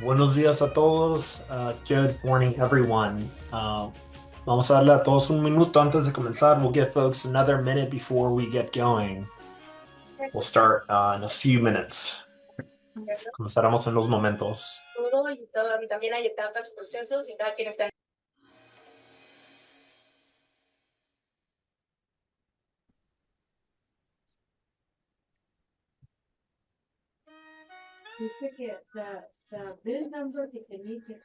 Buenos días a todos. Good morning, everyone. Vamos a darle a todos un minuto antes de comenzar. We'll give folks another minute before we get going. We'll start in a few minutes. Comenzaremos en los momentos. Y también hay etapas, procesos y cada quien está. Dice que the VIN number que te dice.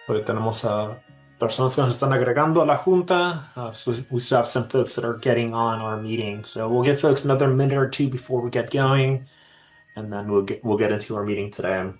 Hoy tenemos a personas que nos están agregando a la junta. So we still have some folks that are getting on our meeting. So we'll give folks another minute or two before we get going, and then we'll get into our meeting today.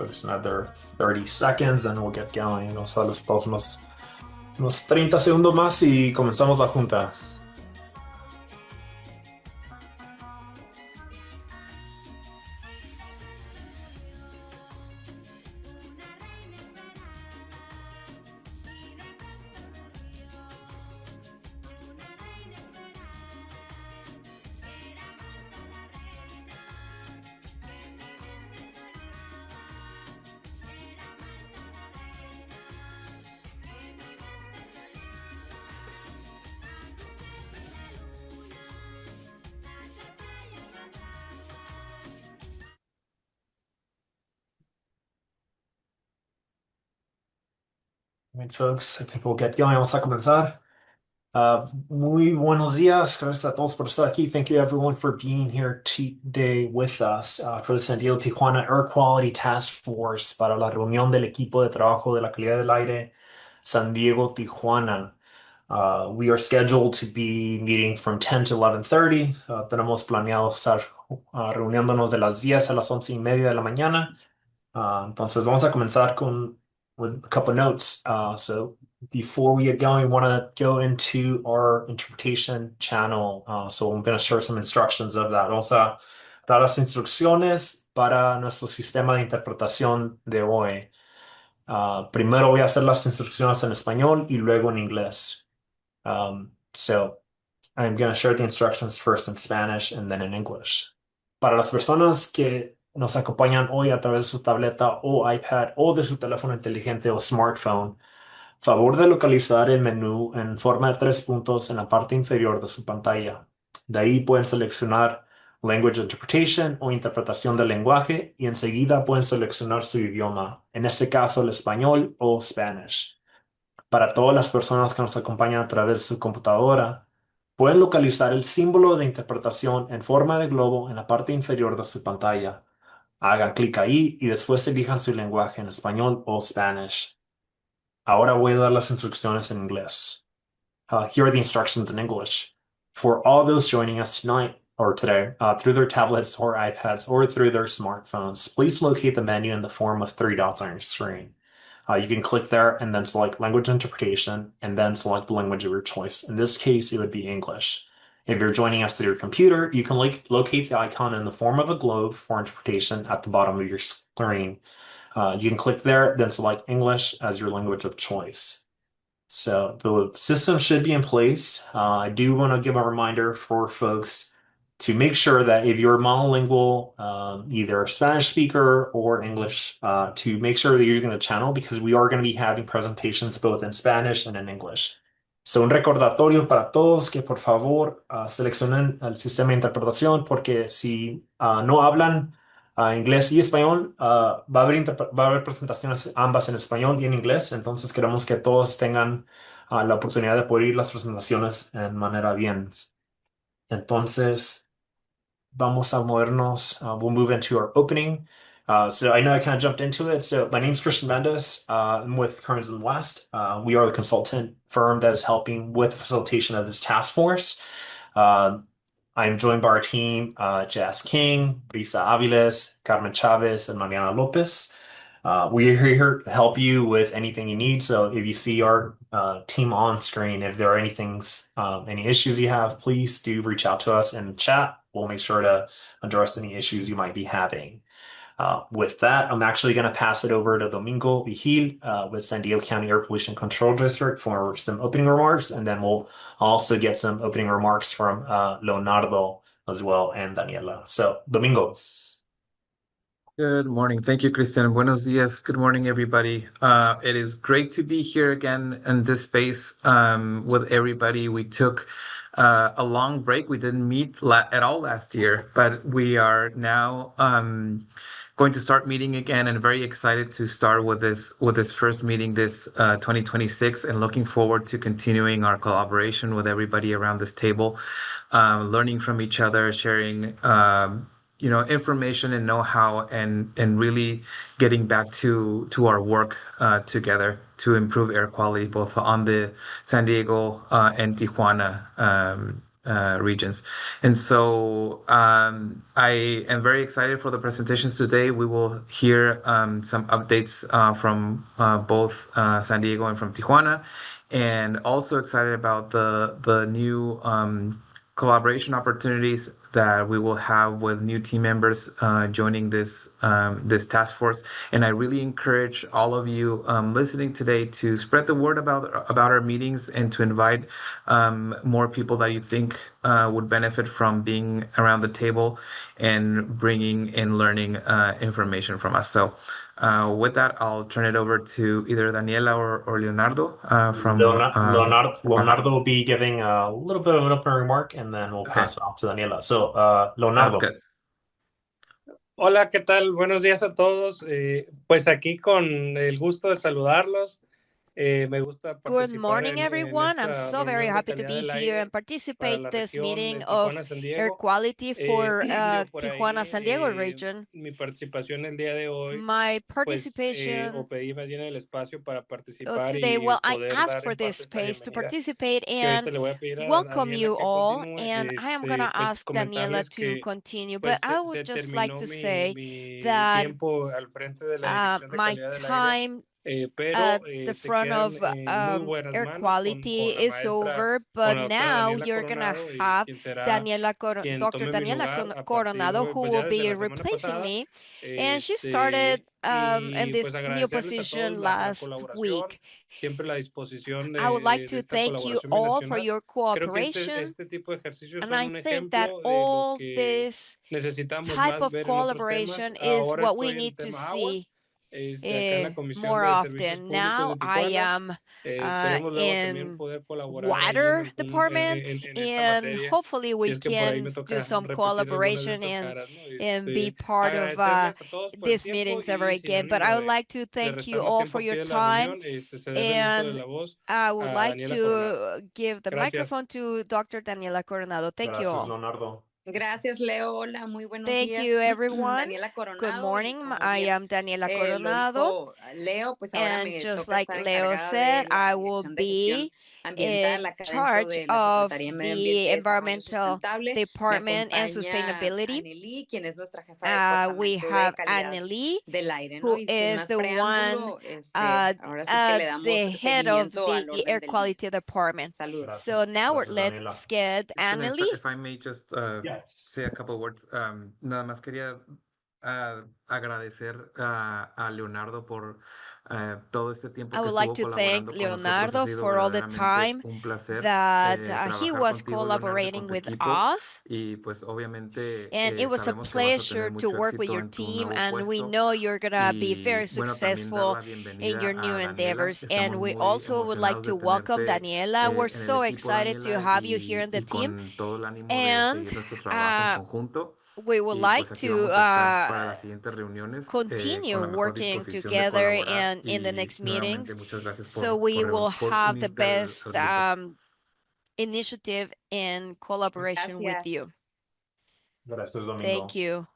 Just another 30 seconds and we'll get going. Vamos a darles todos unos 30 segundos más y comenzamos la junta. All right, folks, I think we'll get going. Vamos a comenzar. Muy buenos días. Gracias a todos por estar aquí. Thank you, everyone, for being here today with us for the San Diego-Tijuana Air Quality Task Force para la reunión del equipo de trabajo de la calidad del aire San Diego-Tijuana. We are scheduled to be meeting from 10 to 11:30. Tenemos planeado estar reuniéndonos de las 10 a las 11:30 de la mañana. Entonces vamos a comenzar with a couple notes. So before we get going, we want to go into our interpretation channel. So I'm going to share some instructions of that. Vamos a dar las instrucciones para nuestro sistema de interpretación de hoy. Primero voy a hacer las instrucciones en español y luego en inglés. So I'm going to share the instructions first in Spanish and then in English. Para las personas que nos acompañan hoy a través de su tableta o iPad o de su teléfono inteligente o smartphone, favor de localizar el menú en forma de tres puntos en la parte inferior de su pantalla. De ahí pueden seleccionar Language Interpretation o interpretación del lenguaje y enseguida pueden seleccionar su idioma, en este caso el español o Spanish. Para todas las personas que nos acompañan a través de su computadora, pueden localizar el símbolo de interpretación en forma de globo en la parte inferior de su pantalla. Hagan clic ahí y después elijan su lenguaje en español o Spanish. Ahora voy a dar las instrucciones en inglés. Here are the instructions in English. For all those joining us tonight or today through their tablets or iPads or through their smartphones, please locate the menu in the form of three dots on your screen. You can click there and then select language interpretation and then select the language of your choice. In this case, it would be English. If you're joining us through your computer, you can locate the icon in the form of a globe for interpretation at the bottom of your screen. You can click there, then select English as your language of choice. So the system should be in place. I do want to give a reminder for folks to make sure that if you're monolingual, either a Spanish speaker or English, to make sure that you're using the channel because we are going to be having presentations both in Spanish and in English. So, un recordatorio para todos que por favor seleccionen el sistema de interpretación porque si no hablan inglés y español, va a haber presentaciones ambas en español y en inglés. Entonces queremos que todos tengan la oportunidad de poder ir las presentaciones en manera bien. Entonces, vamos a movernos. We'll move into our opening. So I know I kind of jumped into it. So my name's Christian Mendes. I'm with Kearns and West. We are the consultant firm that is helping with the facilitation of this task force. Uh, I'm joined by our team, Jazz King, Brisa Aviles, Carmen Chavez, and Mariana Lopez. We are here to help you with anything you need. So if you see our team on screen, if there are any issues you have, please do reach out to us in the chat. We'll make sure to address any issues you might be having. With that, I'm actually going to pass it over to Domingo Vigil with San Diego County Air Pollution Control District for some opening remarks, and then we'll also get some opening remarks from Leonardo as well and Daniela. So, Domingo. Good morning. Thank you, Christian. Buenos dias. Good morning, everybody. It is great to be here again in this space with everybody. We took a long break. We didn't meet at all last year, but we are now going to start meeting again, and very excited to start with this first meeting this 2026, and looking forward to continuing our collaboration with everybody around this table, learning from each other, sharing. Information and know-how, and really getting back to our work together to improve air quality both on the San Diego and Tijuana regions. And so I am very excited for the presentations today. We will hear some updates from both San Diego and from Tijuana, and also excited about the new collaboration opportunities that we will have with new team members joining this task force. And I really encourage all of you listening today to spread the word about our meetings, and to invite more people that you think would benefit from being around the table and bringing and learning information from us. So with that, I'll turn it over to either Daniela or Leonardo from Tijuana. Leonardo will be giving a little bit of an opening remark, and then we'll Okay, pass it on to Daniela. So, sounds Leonardo. good. Hola, ¿qué tal? Buenos días a todos. Pues aquí con el gusto de saludarlos. Me gusta Good participar morning, en everyone. I'm esta so very reunión de happy to calidad be del here and aire para participate la this región meeting of Tijuana-San air Diego. quality for Por Tijuana ahí San Diego region. mi participación el día de hoy, My pues, o participation pedí más bien el espacio para participar today, y well, I poder asked dar for en this parte esta space to bienvenida participate que ahorita and le voy a pedir a welcome Daniela you que all. continúe. And I am going to Pues ask Daniela comentarles to que continue, but pues I would se just like terminó to say mi that tiempo al frente de la Dirección de my Calidad del Aire, time pero at the se front quedan of en muy buenas air manos quality con la is maestra, over, con but la doctora now Daniela you're gonna Coronado, y have quien será quien Dr. tome mi Daniela lugar a partir de Coronado, hoy, who pues will ya desde be la semana replacing pasada. me, and she started in Y this pues new agradecerles a todos position la last colaboración, week. siempre la disposición I would like de to esta thank you colaboración all for binacional. your Creo que cooperation, este tipo de ejercicios and son I un think that ejemplo de lo all que this necesitamos type más of ver en otros temas. collaboration is Ahora what we estoy en el need to tema agua, see acá en la Comisión more de Servicios often. Públicos Now de I Tijuana. am Esperemos luego también in poder colaborar ahí en water algún department, en esta and materia, hopefully si we es que por ahí can me do toca some repetir algunas de collaboration estas caras, ¿no? and be part of Agradecerles a todos por el these tiempo, meetings ever y sin again. But ánimo I would like to de thank restar you más all tiempo for aquí your de la time, reunión, cederle el uso de and la voz I would a like Daniela Coronado. to give the Gracias. microphone to Dr. Daniela Coronado. Thank you Gracias, all. Leonardo. Gracias, Leo. Hola, muy buenos Thank días. you, everyone. Daniela Good Coronado, y morning. como I bien am Daniela lo Coronado. dijo Leo, pues ahora And me just toca like estar Leo encargada de said, la I will Dirección de Gestión be Ambiental in acá dentro charge de la of Secretaría de Medio the Ambiente y Desarrollo environmental Sustentable. Me department and acompaña sustainability. Anelí, quien es nuestra jefa de We Departamento de have Calidad Annelie, del Aire, ¿no? who Y sin is más the one preámbulo, ahora sí que le the damos head of seguimiento the al orden air del día. quality department. Saludos. So now Gracias, Daniela. let's get Christian, Annelie. if I may just Yeah. say a couple words. Nada más quería agradecer a Leonardo por todo este tiempo I que would like estuvo to thank colaborando con nosotros. Ha Leonardo sido for all the verdaderamente time un placer that he trabajar was contigo, Leonardo, y con collaborating tu with equipo. us. Y pues obviamente And it was a sabemos que vas a pleasure tener to mucho work with éxito your en tu team, nuevo and we puesto. know you're gonna be very Y bueno, también dar successful la in your bienvenida new a Daniela. endeavors. And Estamos we muy also would like emocionados to de welcome tenerte Daniela. We're en el so equipo, excited to Daniela, have you here in the y team. con todo el ánimo de And seguir nuestro trabajo en uh, conjunto. we would Y like pues aquí to vamos a estar para las siguientes reuniones continue con la mejor working disposición de together colaborar. and in the Y next nuevamente meetings. muchas gracias So we will por have the unirte best al grupo. initiative in collaboration with Gracias. you. Gracias, Domingo. Thank you.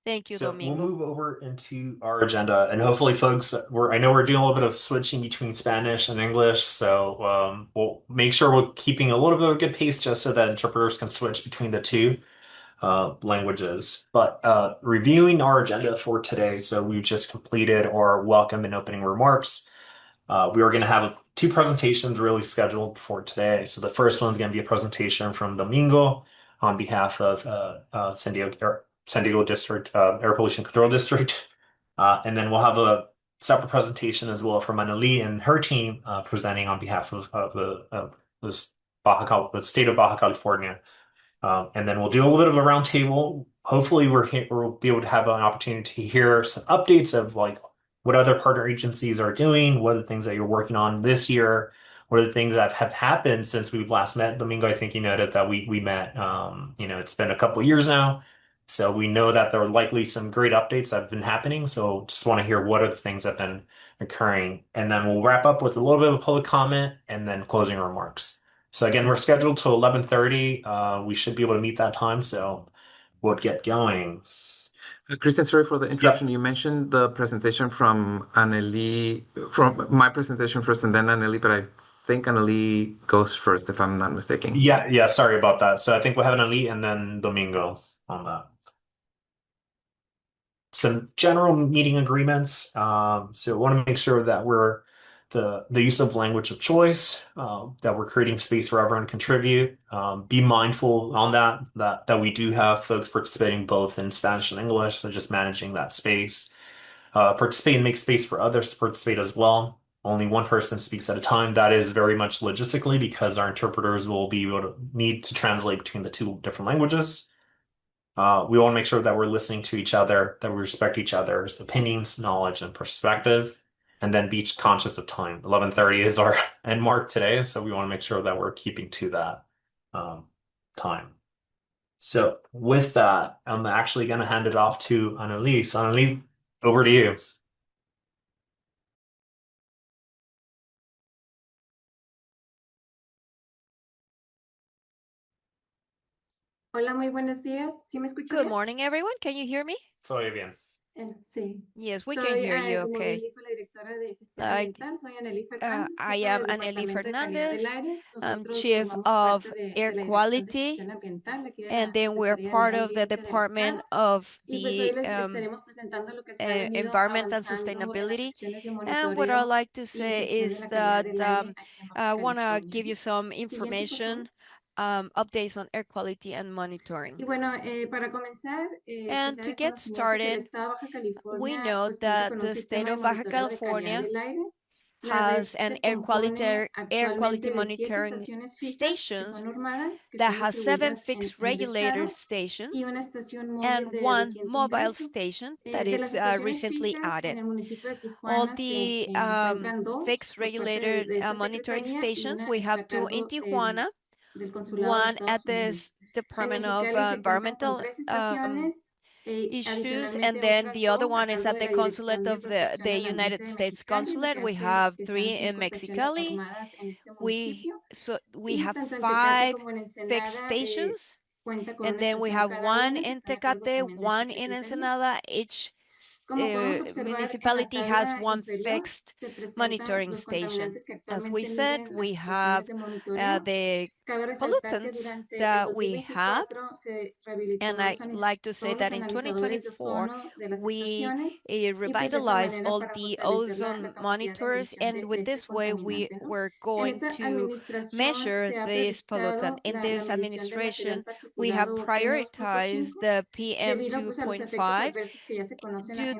Thank you, So we'll Domingo. move over into our agenda, and hopefully, folks, I know we're doing a little bit of switching between Spanish and English, so we'll make sure we're keeping a little bit of a good pace just so that interpreters can switch between the two languages. But reviewing our agenda for today, so we just completed our welcome and opening remarks. We are going to have two presentations really scheduled for today. So the first one's going to be a presentation from Domingo on behalf of San Diego District Air Pollution Control District, and then we'll have a separate presentation as well from Annalie and her team presenting on behalf of this the state of Baja California. And then we'll do a little bit of a roundtable. Hopefully, we'll be able to have an opportunity to hear some updates of like what other partner agencies are doing, what are the things that you're working on this year, what are the things that have happened since we last met. Domingo, I think you noted that we met. It's been a couple years now, so we know that there are likely some great updates that have been happening. So just want to hear what are the things that have been occurring, and then we'll wrap up with a little bit of public comment and then closing remarks. So again, we're scheduled till 11:30. We should be able to meet that time, so we'll get going. Christian, sorry for the interruption. Yep. You mentioned the presentation from Anneli, from my presentation first and then Anneli, but I think Anneli goes first, if I'm not mistaken. Yeah, sorry about that. So I think we'll have an elite and then Domingo on that. Some general meeting agreements. So we want to make sure that we're the use of language of choice, that we're creating space for everyone to contribute. Be mindful on that we do have folks participating both in Spanish and English, so just managing that space. Participate and make space for others to participate as well. Only one person speaks at a time. That is very much logistically because our interpreters will be able to need to translate between the two different languages. We want to make sure that we're listening to each other, that we respect each other's opinions, knowledge, and perspective, and then be conscious of time. 11:30 is our end mark today, so we want to make sure that we're keeping to that time. So with that, I'm actually going to hand it off to Annalise. Annalise, over to you. Hola, muy buenos días. ¿Sí me escucho Good bien? morning, everyone. Can you hear me? Soy bien. Sí. Yes, we can Soy, hear you como okay. bien dijo la directora de gestión Like, ambiental, soy Anneli Fernández, I jefa am del Anneli Departamento de Calidad del Fernandez. Aire. I'm Nosotros chief formamos of parte de air la Dirección de quality, Gestión Ambiental aquí de la and then we're Secretaría de part Medio of the Ambiente del Estado. Department of Y pues hoy the les estaremos presentando lo que se ha venido Environment and avanzando en las Sustainability. acciones de And what I monitoreo like to y say gestión de is la calidad that del aire aquí en Baja I want to California. give you some Siguiente, por favor. information, updates on air quality and monitoring. Y bueno, para comenzar, And pues sea to de get conocimiento que el started, Estado de Baja we California know pues cuenta that con un the sistema state de of Baja monitoreo de calidad California del aire. La red has an se compone air quality actualmente de 7 monitoring estaciones fijas que stations son normadas, que that están has 7 distribuidas fixed en el regulator estado stations y una estación móvil and de one reciente mobile ingreso. station that De las it's estaciones recently fijas en added. el municipio de All Tijuana se the encuentran dos fixed por parte regulator de esta monitoring secretaría y stations, una we está have a 2 in cargo Tijuana, del Consulado de one at Estados the Unidos. En Department of Mexicali se cuentan con Environmental 3 estaciones. issues, and Adicionalmente, then otras the other dos a one is cargo at de the la consulate Dirección de of Protección the del Ambiente United de States Mexicali, lo consulate. que We hace have que sean 3 in 5 estaciones Mexicali. normadas en este municipio. We Y have tanto en Tecate 5 como en fixed Ensenada stations, cuenta con and una then we estación have cada one una que in están a cargo Tecate, también de esta one in secretaría. Ensenada. Each Como podemos observar en la municipality has tabla one inferior, fixed se presentan monitoring los station. contaminantes que As we actualmente said, miden las we estaciones have de monitoreo. the Cabe resaltar que pollutants durante el that we have, 2024 se and rehabilitó I like to say todos los that in analizadores de 2024, ozono de las we estaciones y pues de esta revitalize manera all para the fortalecer la ozone capacidad de monitors, medición and de with este this way contaminante, ¿no? we're En going esta to administración measure se ha this pollutant. priorizado In la this medición del material administration, we have particulado PM prioritized 2.5 the PM debido pues a los efectos 2.5 adversos que ya se conocen due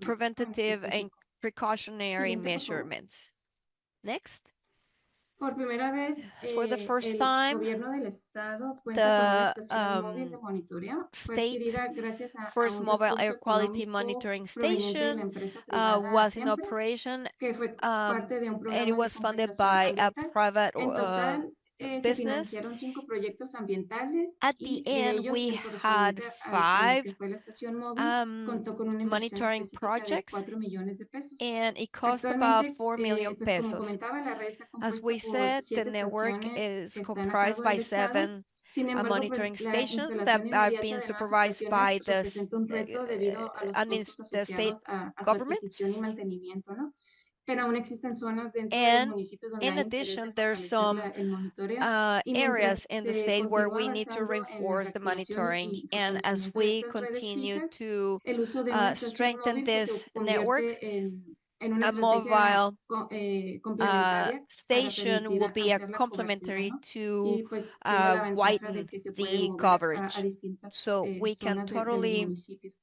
preventative and precautionary measurements. Next. Por primera vez, For the first el time, gobierno del estado cuenta con una the estación móvil de monitoreo. Fue state adquirida gracias a first un mobile air recurso quality económico monitoring proveniente de la station empresa privada was in Siempre, operation, que fue um, parte de un and it programa de was funded compensación by a ambiental. private En total, se business. financiaron 5 proyectos ambientales At the y de end, ellos we el had correspondiente a lo que 5 fue la estación móvil contó con una inversión monitoring específica de projects, 4 millones de pesos. and it cost about Actualmente, 4 million pues como pesos. comentaba, la red está As compuesta we por said, the 7 network estaciones is que están a cargo comprised by del Estado. 7 Sin embargo, pues monitoring la stations that instalación are inmediata being de nuevas supervised by estaciones representa un reto debido a los costos the state asociados a su government. adquisición y mantenimiento, ¿no? Pero aún existen zonas dentro de los And municipios donde in hay interés de addition, there's fortalecer some el monitoreo. Y areas mientras in the se state where continúa we need to avanzando en la reinforce the reactivación monitoring. y And as fortalecimiento de we estas redes continue fijas, to el uso de una estación strengthen móvil pues se these networks, convierte en una a estrategia mobile complementaria para station permitir will be a ampliar la cobertura, complementary ¿no? to Y pues tiene la ventaja de widen que se puede the mover a coverage. distintas So we can zonas de los totally municipios.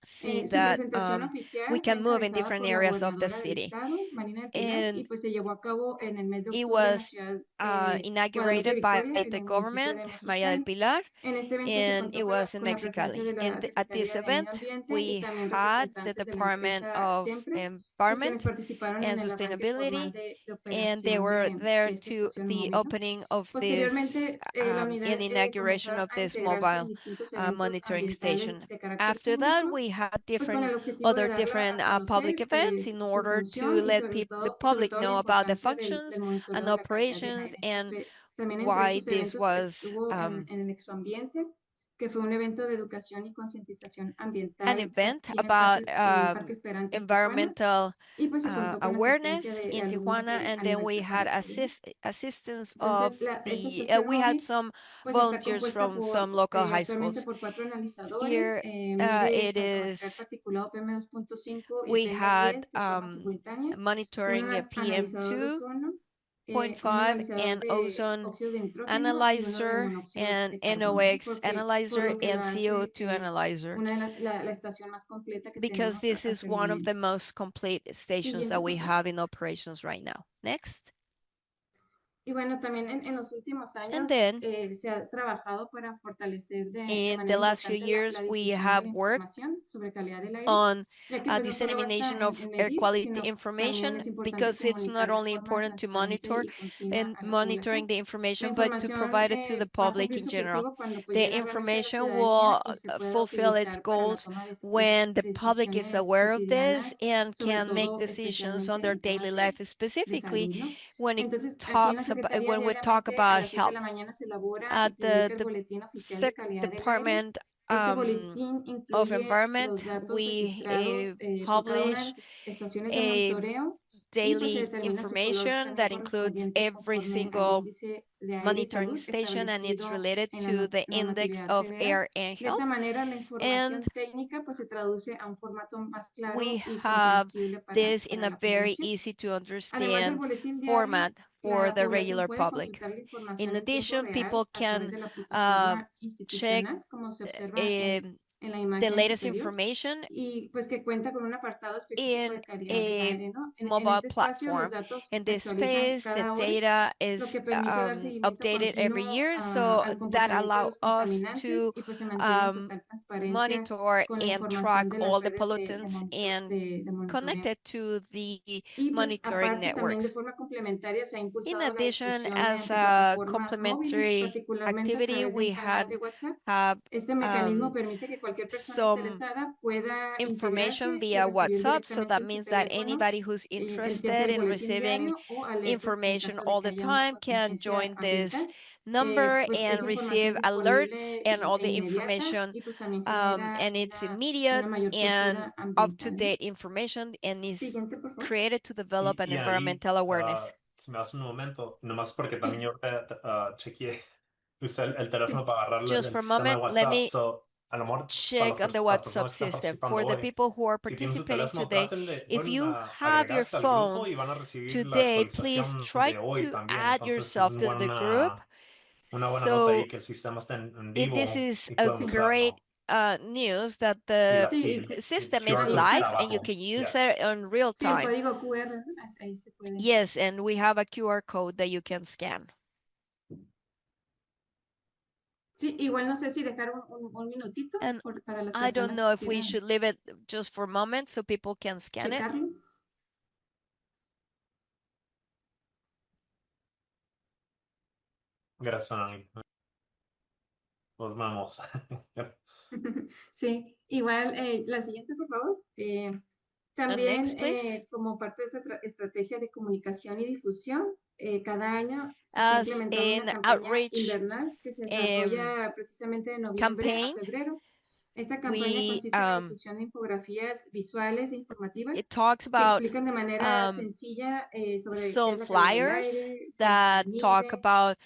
see Su that presentación we oficial fue can move in encabezada different por la areas of the gobernadora del city. estado, Marina del Pilar, y And pues se llevó a cabo en el mes de it octubre en la was ciudad Guadalupe inaugurated by Victoria, en the el municipio government, de Maria del Mexicali. Pilar, En este evento se and contó it con was in con la presencia Mexicali. de la And at Secretaría this de Medio event, Ambiente y we también had the representantes de la Department empresa of Siempre, pues quienes Environment participaron en and el arranque formal Sustainability, de and they operación were there de esta to estación the móvil, ¿no? opening of this Posteriormente, la unidad and inauguration comenzó of a this integrarse en mobile distintos eventos monitoring ambientales station. de carácter After that, público, we had pues con different el objetivo de other darla different a public conocer events in su order to función y let the sobre public todo la know about the importancia del functions monitoreo and de la calidad del operations aire, ¿no? and También entre why estos this eventos was estuvo en el Exoambiente, que fue un evento de educación y concientización an ambiental event aquí about en el Parque Esperanza en Tijuana, environmental y pues se contó con asistencia awareness de in alumnos Tijuana, de and a then nivel we had preparatorio, ¿no? assistance of Entonces, esta the estación we had móvil some pues está volunteers compuesta from some local high actualmente schools. por 4 analizadores, Here mide it tanto material is particulado PM2.5 y we had PM10 de forma simultánea, un monitoring PM analizador de ozono, un 2.5 analizador and de ozone óxidos de nitrógeno y uno de analyzer monóxido and de carbono, ¿no? NOx Por analyzer lo que and la hace CO2 analyzer, una de la estación más completa que because tenemos this is hasta el one of momento. the most complete stations Siguiente, that por we favor. have in operations right now. Next. Y bueno, también en los últimos And años then se ha trabajado para fortalecer de in the manera last few importante years, la we difusión de have la worked información sobre calidad del aire, on ya que pues no solo basta dissemination of en air medir, quality sino también information, es importante because it's not comunicar de only forma important to transparente monitor y continua and a la monitoring población. the La information, but to información provide it to the va a public cumplir in su general. objetivo cuando pues The llega realmente a la information ciudadanía will y se pueda fulfill its utilizar para la goals toma de when the public is decisiones aware of this cotidianas, and sobre can make todo decisions on especialmente their en daily temas life, de specifically salud, ¿no? when it Entonces, aquí en la talks about Secretaría when we talk diariamente a about las 7 de health. la mañana se elabora y The publica el Boletín Oficial de Calidad del Aire. Department Este boletín of incluye Environment, los datos we registrados por cada una de publish las estaciones de a monitoreo y pues se daily determina su color information también that includes correspondiente every conforme al single índice de aire y monitoring salud station, and it's establecido related en to the index normatividad of federal. air and De esta health. manera, la And información técnica pues se traduce a un formato más we claro y have comprensible this in para a la very población. easy to Además del understand boletín diario, format for la the población regular puede public. consultar la In información en tiempo addition, real people a través can de la uh, plataforma check institucional, como se observa um, en la the imagen latest superior, information y pues que cuenta con un apartado específico in de calidad del a aire, ¿no? En mobile este espacio los platform. datos In se this actualizan space, the cada hora, data lo is que permite dar seguimiento updated every continuo year, so al that comportamiento de allow los us contaminantes to y pues se mantiene en um, total transparencia monitor con la and información track de las all the redes pollutants and de monitoreo. connect it to the Y pues monitoring aparte también de networks. forma complementaria se ha In impulsado la addition, difusión as mediante a plataformas móviles, complementary particularmente a activity, través de un we canal had de WhatsApp. have Este mecanismo um, permite que cualquier persona some interesada pueda information integrarse y via recibir WhatsApp. So directamente that en su means that teléfono anybody who's el quehacer interested el in boletín receiving diario o alertas en information caso de all que the haya una time can contingencia join this ambiental. number Pues es and información receive alerts disponible and all e the inmediata information, y pues también genera and it's una immediate mayor and cultura ambiental, ¿no? up-to-date information, and is Siguiente, por favor. created to develop an Y ahí, environmental awareness. se me hace un momento, nomás porque también Sí, yo ahorita chequeé, usé el teléfono sí. para agarrar Just el for a sistema de moment, let WhatsApp. me So, a lo mejor pues, para check on the las WhatsApp personas que están system. participando For the hoy, people who are si tienen su participating teléfono, today, traten de, if pueden you have your agregarse al grupo phone y van a recibir la today, please actualización try de hoy to también. add Entonces, es yourself to the group. una buena nota ahí So que el sistema está en this vivo is y a pueden Sí. great usarlo. news that Y the la Sí, pin, el system is QR code está live and you abajo. can use Yeah. it in real sí, el time. código QR, ahí se puede. Yes, and we have a QR code that you can scan. Sí, igual no sé si dejar un minutito And para las I don't personas know que if we quieran should leave it just for a moment so people can scan it. checarlo. Gracias, Anali. Nos vamos. Sí, igual la siguiente, por favor. También, next, please. como parte de esta estrategia de comunicación y difusión, cada año se está As implementando una an campaña outreach invernal que se desarrolla precisamente de noviembre a campaign, febrero. Esta campaña we consiste en la difusión de infografías visuales e informativas it talks que about explican de manera sencilla sobre qué some es la calidad del flyers aire, cómo se that talk mide, about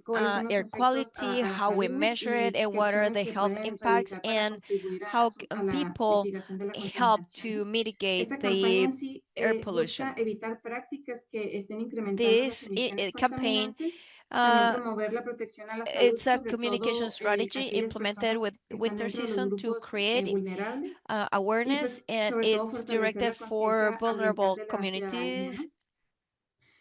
cuáles son los air efectos quality, a la how we salud measure it, y and qué what are acciones the se health pueden impacts, realizar para and contribuir how a la people mitigación de la help contaminación, to ¿no? mitigate Esta campaña the en sí air busca pollution. evitar prácticas que estén incrementando las This emisiones campaign, contaminantes, también promover la protección a la salud, it's a sobre communication todo strategy aquellas implemented personas with que están winter dentro de los season to grupos create vulnerables y awareness, pues and sobre todo it's fortalecer directed la for conciencia ambiental vulnerable de la ciudadanía, communities. ¿no?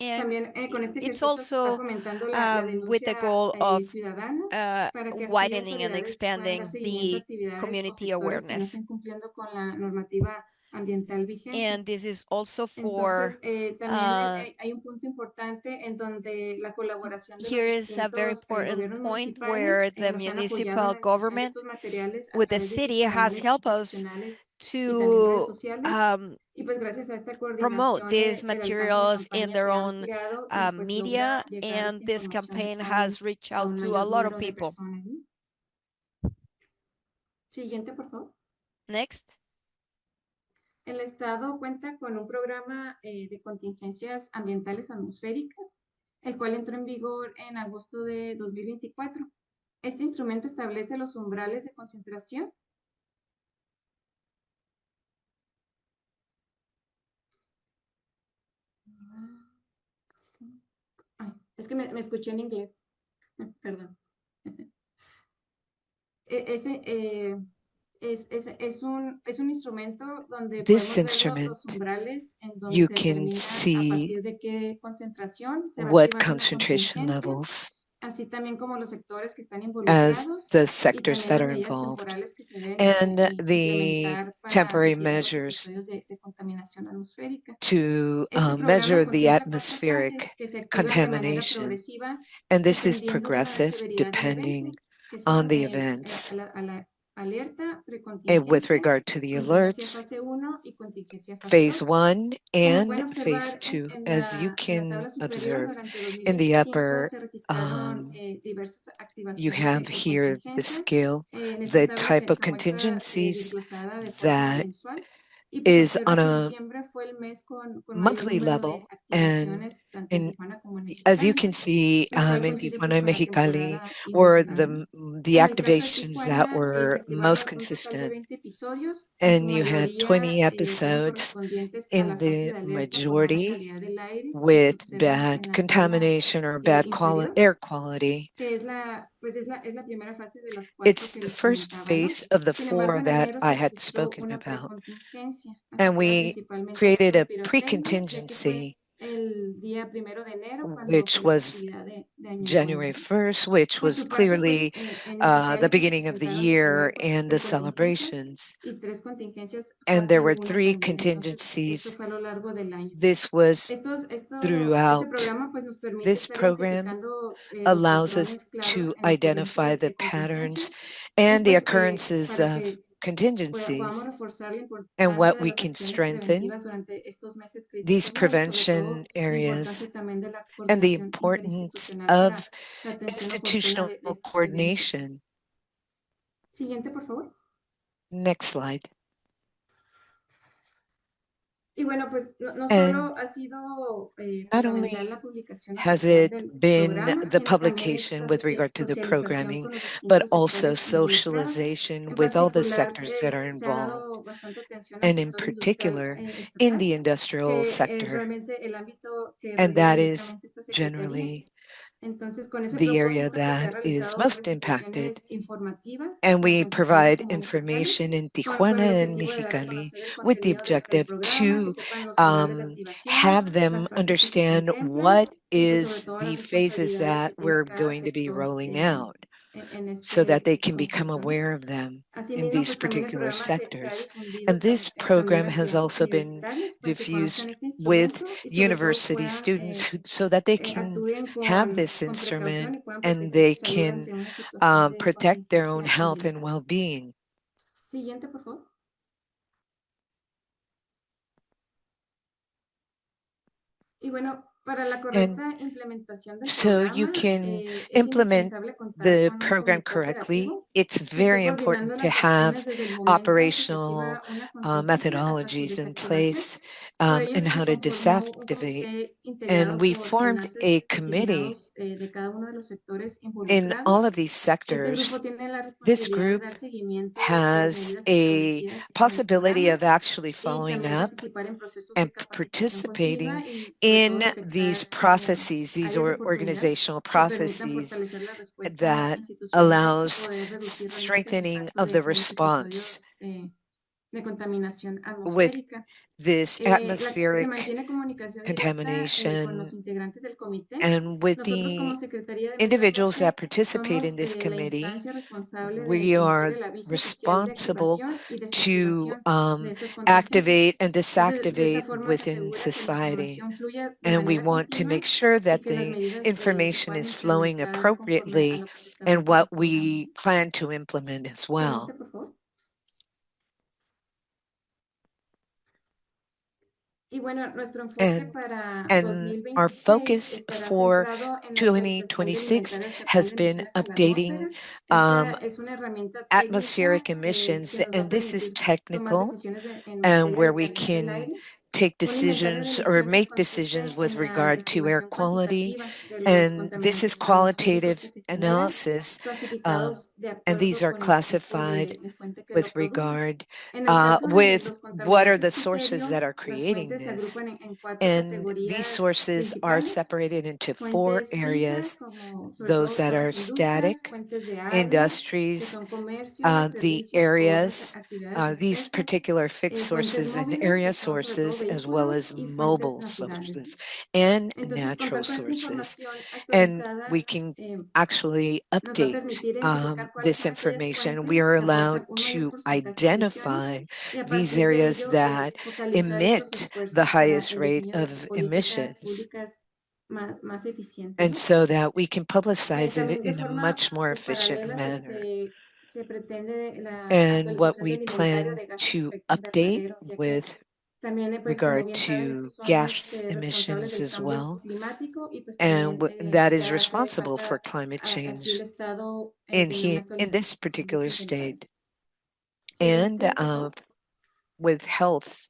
And También con este it's ejercicio se está also fomentando la with the denuncia goal of ciudadana para que así widening and autoridades puedan dar expanding seguimiento a the actividades o community sectores que no awareness. estén cumpliendo con la normativa ambiental vigente. And this is also for, Entonces, también hay un punto importante en donde la colaboración de los here is a very distintos important gobiernos point municipales where the nos han apoyado en municipal la difusión de government estos materiales a with the través de sus city has canales helped us institucionales y también redes to sociales. Y pues gracias a esta promote coordinación, these el alcance de la materials in campaña their se ha own ampliado y pues media, logra llegar esta and this información campaign has reached a out un to a mayor lot of número de people. personas, ¿no? Siguiente, por favor. Next. El Estado cuenta con un programa de contingencias ambientales atmosféricas, el cual entró en vigor en agosto de 2024. Este instrumento establece los umbrales de concentración. Ay, es que me escuché en inglés. Perdón. Este es un instrumento donde This podemos ver instrument, los umbrales en donde you se can determina a see partir de qué concentración se va what activando la concentration contingencia, levels así también como los sectores que están as involucrados the y sectors también that las are medidas involved temporales que se deben and the implementar para temporary mitigar los measures episodios de contaminación atmosférica. to Este programa measure the contempla 4 fases atmospheric que se activan de manera contamination. progresiva And this is dependiendo la progressive severidad del evento, depending que on son the events. a la alerta, With precontingencia, regard to the contingencia alerts, fase 1 y contingencia fase phase 2. 1 Como and pueden phase observar 2, en as you la can tabla superior, observe durante in the 2025 upper, se registraron diversas you activaciones have de here the contingencia. scale, En esta the tabla type of se muestra contingencies desglosada de forma that mensual. Y pues is observa on que a diciembre fue el mes con mayor monthly número de level. And activaciones, tanto en in, Tijuana como en as you Mexicali, can see, lo cual in coincide pues Tijuana, con la Mexicali, temporada or invernal, ¿no? the En el caso de activations that Tijuana, se were most activaron un total de consistent. 20 episodios, en su And you had mayoría 20 fueron episodes correspondientes a in la fase the de alerta por mala majority calidad del aire, como se with observa en bad la tabla contamination or bad inferior, air quality. que es la primera fase de las 4 It's que the les first comentaba, ¿no? phase of the Sin embargo, 4 en that enero I se had registró spoken una about. precontingencia And asociada we principalmente al created uso de a pirotecnia, ya que fue pre-contingency, el día 1 de enero cuando which fue la was festividad de Año Nuevo, January ¿no? 1st, which Por was su parte, pues clearly en the Mexicali pues se beginning of the presentaron year 19 and the precontingencias celebrations. y 3 contingencias And there fase were 1 3 también. Entonces, esto contingencies. fue a lo largo del año. This was Este throughout. programa pues nos permite This estar program identificando los allows us patrones claros to en la ocurrencia identify the de patterns contingencias y and the pues occurrences para of que podamos contingencies reforzar la and importancia what de we las can acciones strengthen preventivas durante estos meses these críticos, ¿no? Y sobre prevention todo la areas importancia también de la and the coordinación importance interinstitucional para of la atención oportuna institutional de estos eventos, ¿no? coordination. Siguiente, por favor. Next slide. Y bueno, pues no And solo ha sido not fundamental only la publicación has oficial it del been programa, the sino también publication esta with regard to the socialización programming, con los but distintos also sectores involucrados. socialization En with all the particular, sectors that are se ha involved, dado bastante atención al and in sector industrial particular in estatal, the industrial que es sector. realmente el ámbito que And regula that is directamente esta secretaría. generally Entonces, con ese the area propósito, pues se ha that is realizado most impacted. presentaciones informativas, And we tanto en Tijuana provide como en Mexicali, information in con el Tijuana and objetivo de dar a Mexicali conocer el with the contenido del objective programa, que to sepan los canales de activación, have las them fases que se understand contemplan what y pues sobre is todo the las phases responsabilidades that que tiene we're cada going to be sector rolling out en so that they este can become concepto, ¿no? aware of them in Asimismo, these pues también el particular programa se ha sectors. difundido And this también program a has estudiantes also been universitarios para que conozcan diffused este with instrumento y sobre todo university puedan students so that they can actúen have this con precaución instrument y puedan and proteger they su salud can ante una situación de protect their own contingencia health and ambiental. well-being. Siguiente, por favor. Y bueno, para la And correcta implementación del so you programa, can es implement indispensable contar the con un program comité correctly. operativo It's que esté very coordinando important to las acciones have desde el momento que se operational activa una contingencia hasta su methodologies in desactivación. place Por ello and se how to conformó un disactivate. comité And integrado we por formed a enlaces committee designados de cada uno de los sectores in all involucrados. of these Este grupo sectors. tiene la This responsabilidad de group dar seguimiento a las has medidas a establecidas en el possibility programa of actually y following también up participar en procesos de and capacitación continua participating y sobre todo in these detectar processes, these áreas de oportunidad organizational que permitan processes fortalecer la respuesta that institucional y así allows poder reducir realmente el strengthening impacto of the de los response episodios de contaminación with atmosférica. this Se atmospheric mantiene comunicación directa con los contamination. integrantes del comité. And with Nosotros como the Secretaría de Medio individuals that Ambiente participate in somos this la committee, instancia responsable de we emitir are el aviso oficial de responsible activación y to desactivación de estas contingencias. activate and Entonces, de esta disactivate forma se within asegura que la society. información fluya de And we manera want to continua make sure y that que las the medidas se information puedan is flowing implementar conforme a appropriately lo que se and establece en el what programa. we plan to implement as Siguiente, well. por favor. Y bueno, nuestro enfoque And para and our 2026 focus estará for centrado en la actualización del 2026 inventario estatal has de been emisiones a la updating atmósfera. Esta um, es una herramienta técnica atmospheric emissions, que nos va a and this is permitir tomar technical, decisiones en and materia where de we calidad del can aire. take Un inventario de decisions or emisiones make decisions consiste with en la regard to air estimación quality. cuantitativa de los And this is contaminantes atmosféricos que qualitative se generan, analysis, clasificados de and these acuerdo are con el tipo classified de fuente que lo with produce. regard En el caso de with los what are contaminantes the sources criterio, that are las creating fuentes se this. agrupan en cuatro And these categorías sources are principales: separated into four fuentes fijas, areas: como sobre those todo that por are las industrias; static, fuentes de área, que industries, son comercios, the servicios u otras areas, actividades these dispersas; particular fixed fuentes sources and móviles, que area son sobre todo sources, as well vehículos; as y fuentes mobile naturales, ¿no? sources and Entonces, natural contar con esta sources. información And we actualizada can actually nos va a update permitir identificar cuáles this son aquellas information. We fuentes are que allowed aportan un mayor to porcentaje de emisiones identify y a these partir de areas ello that focalizar estos emit the esfuerzos para highest el rate diseño de of políticas emissions, públicas más eficientes, and ¿no? so that we can publicize it También de in a forma much more efficient paralela manner. se pretende la And what actualización we del inventario plan de gases de to efecto update invernadero, ya que with también, pues como regard bien saben, to estos son los gas responsables emissions del as cambio well, climático y pues and también that is ya hace responsible for falta climate aquí el change Estado in tener una here in this actualización de este particular inventario. state. And Siguiente, por favor. with health,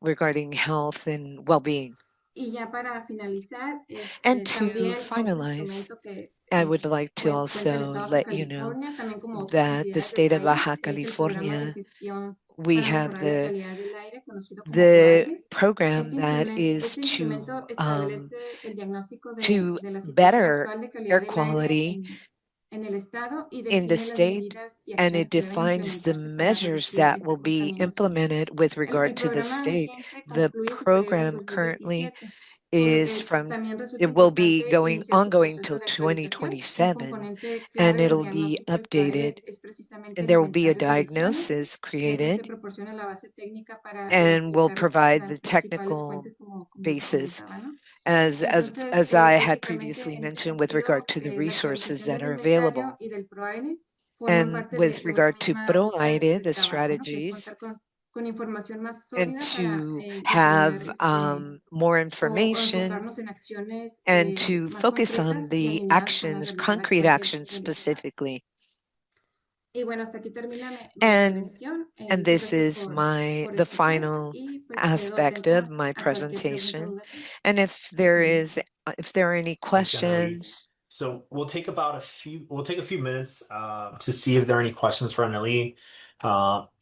regarding health and well-being. Y ya para finalizar, And to también otro finalize, instrumento que I would like to cuenta el also Estado de Baja let you know California, también como otras that the entidades del state of país, Baja es el programa de California, gestión we para have mejorar la calidad del aire, conocido como the ProAire. program that is Este instrumento establece el diagnóstico to de la situación better actual de calidad air del aire quality en el estado y in the define las state, medidas y and acciones it que deben defines the implementarse para measures reducir that will esta be contaminación. implemented with El regard to the programa state. vigente The concluye su periodo en program currently 2027, por lo is que from, también resulta it will be importante going iniciar su ongoing proceso till de actualización. Un 2027, componente and clave del it'll be diagnóstico del updated, ProAire es precisamente and el there will be a inventario de emisiones, diagnosis ya que este created, proporciona la base técnica para and will identificar provide las the principales technical fuentes, como les basis comentaba, ¿no? as Entonces, as I had básicamente, previously en este mentioned with regard sentido, to the la resources actualización that del are inventario available. y del ProAire forman And parte with de una regard to misma ProAire, de the trabajo, ¿no? Que es strategies, contar con información más and sólida para to diseñar have more o information enfocarnos en acciones and to más focus on concretas y the alineadas con la actions, realidad concrete actual actions del Estado. specifically. Y bueno, hasta aquí termina mi And intervención. and Muchas this gracias is por the escuchar final y pues quedo aspect of atenta my a cualquier pregunta o presentation. duda que And if tengan. there are any Thank you, Anneli. questions, So we'll take a few minutes to see if there are any questions for Anneli.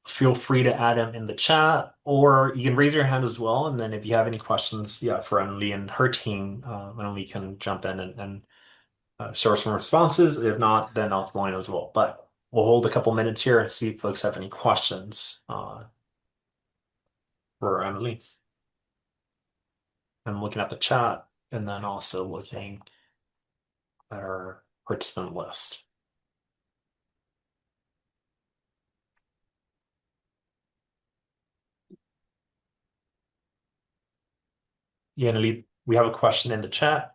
Feel free to add them in the chat, or you can raise your hand as well. And then if you have any questions, yeah, for Anneli and her team, Anneli can jump in and share some responses. If not, then offline as well. But we'll hold a couple minutes here and see if folks have any questions for Emily. I'm looking at the chat and then also looking at our participant list. Yeah, Emily, we have a question in the chat.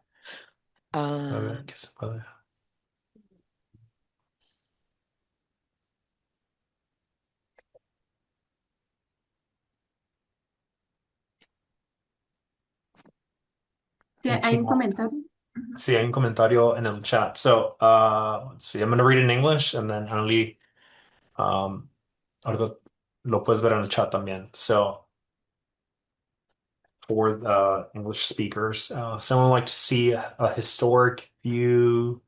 A ver, ¿qué se puede? Sí, hay un comentario. Sí, hay un comentario en el chat. So, let's see, I'm going to read in English and then Annalie, ahorita lo puedes ver en el chat también. So, for the English speakers, someone would like to see a historic view,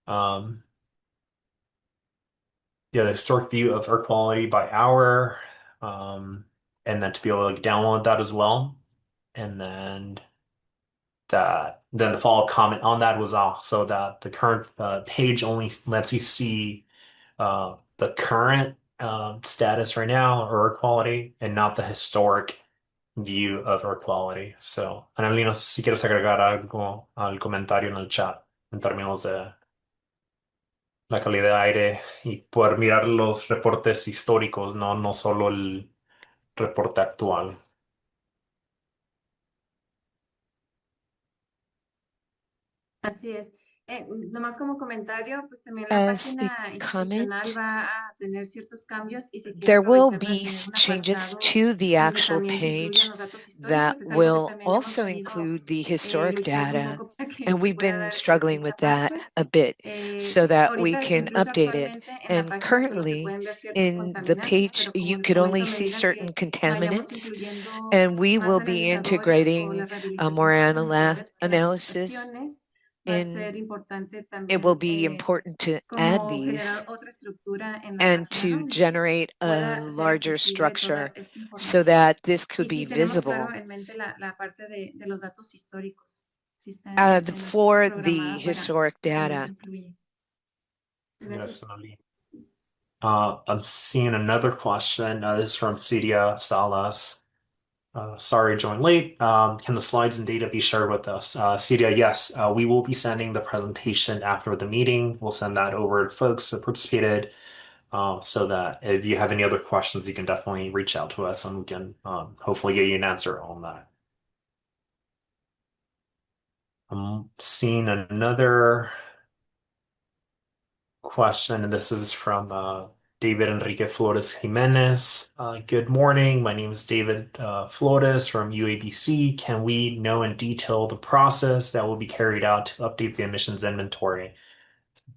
um, yeah, the historic view of air quality by hour, and then to be able to like, download that as well. And then the follow-up comment on that was also that the current page only lets you see the current status right now or air quality and not the historic view of air quality. So, Annalena, no sé si quieres agregar algo al comentario en el chat en términos de la calidad de aire y poder mirar los reportes históricos, no solo el reporte actual. Así es. Nomás como comentario, pues también la As a página institucional comment, va a tener ciertos cambios y se quiere there will aprovechar para be tener un changes apartado to the donde actual también se incluyan page los datos that históricos. Es algo que will también hemos also venido include the historic luchando un data. poco para que And se we've pueda been dar struggling esa with that parte. a bit so that we Ahorita, can incluso update it. actualmente en la And página solo se currently pueden ver ciertos in the contaminantes, page, pero como you en su could only momento, a see medida certain que vayamos contaminants, incluyendo and we más will be analizadores o integrating la more rehabilitación de estas en las analysis estaciones, va a ser in. importante It will también be important to add como generar these otra estructura en la and página, ¿no? to Donde generate a pueda ser larger accesible toda structure esta so información. that this could Y be sí tenemos claro visible. en mente la parte de los datos históricos. Sí está For the programada para historic que también se data. incluya. Yes, Gracias. Annalena. I'm seeing another question. This is from Celia Salas. Sorry, joined late. Can the slides and data be shared with us? Celia, yes, we will be sending the presentation after the meeting. We'll send that over to folks that participated, so that if you have any other questions, you can definitely reach out to us and we can hopefully get you an answer on that. I'm seeing another question, and this is from David Enrique Flores Jimenez. Good morning. My name is David Flores from UABC. Can we know in detail the process that will be carried out to update the emissions inventory?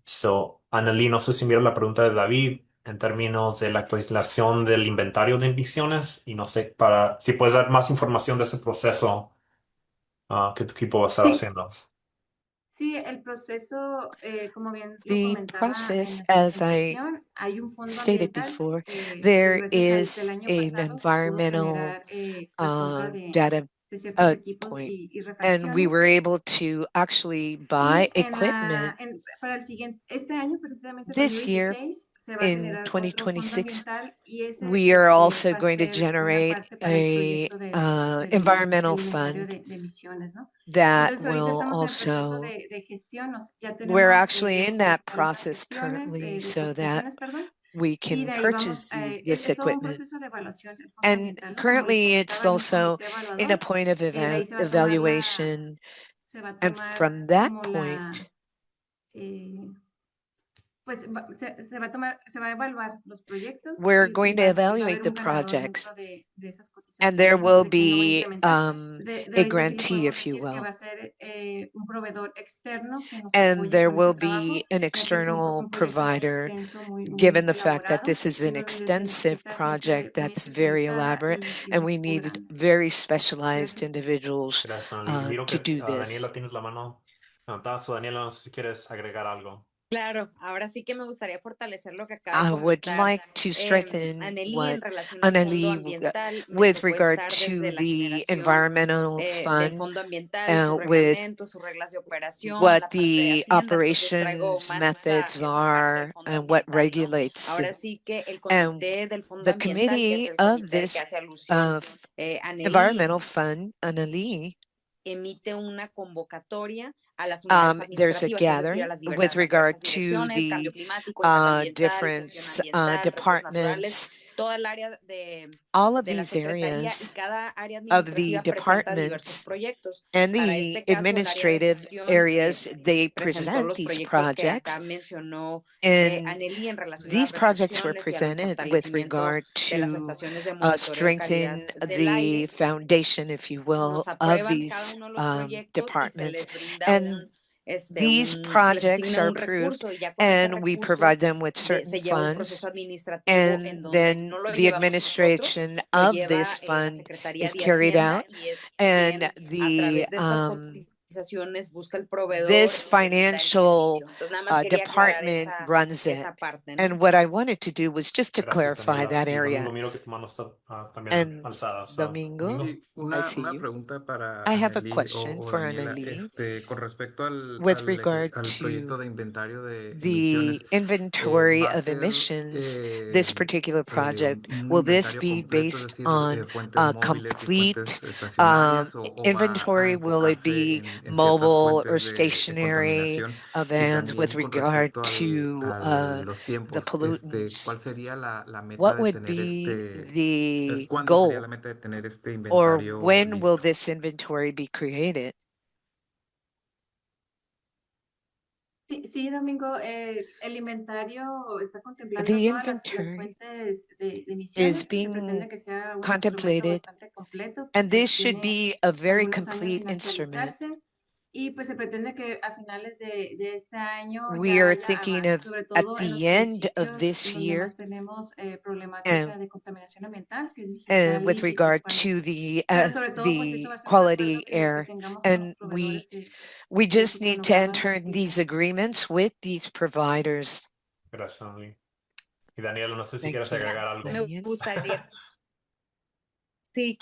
So, Annalí, no sé si miro la pregunta de David en términos de la actualización del inventario de emisiones y no sé para si puedes dar más información de ese proceso que tu equipo va a estar Sí, haciendo. sí, el proceso, como bien lo The comentaba en process, nuestra as I presentación, hay un fondo stated ambiental before, que there gracias al is año an pasado se pudo environmental generar la compra data de ciertos equipos point, y and we refacciones. were able to actually buy Y equipment para el siguiente, este año, precisamente el this year 2016, se va a in generar otro fondo 2026. ambiental y ese We are also va a going to ser una generate parte para el a proyecto environmental del inventario fund de emisiones, ¿no? that Entonces, ahorita will estamos en el proceso also. de gestión, ya We're tenemos, actually in hemos that solicitado unas process gestiones currently de so that cotizaciones, perdón, we y can de ahí vamos, purchase this es todo un equipment. proceso de evaluación del fondo And ambiental, ¿no? Como les currently, it's comentaba, hay un also comité in a evaluador, point of de ahí evaluation. se va a And tomar from that como point, eh, pues se va a tomar, se va a evaluar los proyectos we're y going to va a evaluate haber the un ganador projects. dentro de esas And there cotizaciones, ¿no? will De quién lo va a be implementar. De a ahorita sí le grantee, podemos if you decir que will. va a ser un proveedor externo que nos And apoye there con este will trabajo, be an ya que es external un proyecto muy provider, extenso, given muy the fact that elaborado, this is an en donde se extensive necesita gente project muy that's very especializada elaborate, y and muy we tipo need grande. very specialized Gracias. Gracias, Annalí. Miro to que do Daniela this. tienes la mano levantada. So, Daniela, no sé si quieres agregar algo. Claro, ahora sí que me gustaría fortalecer lo que acaba de I would comentar like to strengthen Anelí what en relación al fondo Annalie ambiental. Me with tocó regard estar to desde la the generación environmental del fund, fondo ambiental, su with reglamento, sus reglas de operación, what la parte de the Hacienda, entonces traigo operations más methods esa parte del are fondo and what ambiental, ¿no? regulates. Ahora sí que el And comité del fondo the ambiental, que es committee el of comité al que this hace alusión Anelí, environmental fund, Annalie, emite una convocatoria a las unidades there's a administrativas, es decir, a gathering with las regard diversas to direcciones, cambio the climático, impacto ambiental, different gestión ambiental, recursos naturales, departments, toda el área all of de la these secretaría, y areas cada área of the administrativa presenta diversos departments proyectos. and Para the este caso, el área de administrative gestión areas, they presentó present los these proyectos que acá projects. mencionó And Anelí en relación a las these projects were reflexiones y al presented with fortalecimiento regard de las to estaciones de monitoreo de calidad strengthen del the aire. foundation, if you will, Nos of aprueban cada these uno de los proyectos y se departments. les brinda And these se les projects asigna are un approved, recurso, y ya con ese and we recurso provide them with certain se lleva un funds. proceso administrativo And en donde then no lo the llevamos nosotros, administration lo of this lleva la fund Secretaría is de carried Hacienda, out, y es and quien a través de estas cotizaciones busca el proveedor this y le brinda el financial servicio. Entonces, nada más quería aclarar department runs it. esa parte, ¿no? And what I wanted to do was just to Gracias, clarify Daniela. that Y area. Domingo, miro que tu mano está también And alzada. So, Domingo, Domingo. Y I see una you. pregunta para I have a Anneli question o for Daniela, Annalie con respecto with regard al to proyecto de inventario de the emisiones, inventory ¿va a of ser emissions, this particular project. un Will this inventario be completo, es based decir, on fuentes a móviles y fuentes complete estacionarias, o va a inventory? Will it enfocarse be en ciertas mobile or fuentes de stationary contaminación? Y events with también con regard respecto to a los the tiempos, pollutants? ¿cuál sería la meta What de would tener be the cuándo sería la goal, meta de tener este or inventario when will listo? this inventory be created? Sí, sí, Domingo, el inventario está contemplando The todas las inventory fuentes de is emisiones. Se being pretende que sea un instrumento contemplated, bastante completo and porque this should tiene be a very algunos años complete sin instrument. actualizarse, y pues se pretende que a finales de este año We ya are haya thinking avances, of sobre at todo en los the end of municipios this donde más year, tenemos and problemática de contaminación ambiental, que es with Mexicali y regard Tijuana. to Pero sobre todo, pues eso the va a ser un acuerdo quality que air, tengamos con los and proveedores we de just ciclo need to nombrado enter in y these agreements with these providers. Gracias, Domingo. Y Daniela, no sé si quieres Thank you, agregar algo. Me Daniel. gustaría, sí,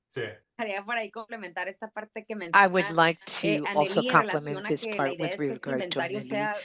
Sí. gustaría por ahí complementar esta parte que I would menciona like to also Anelí en complement relación a this que la part idea with es que este regard to inventario Anneli. sea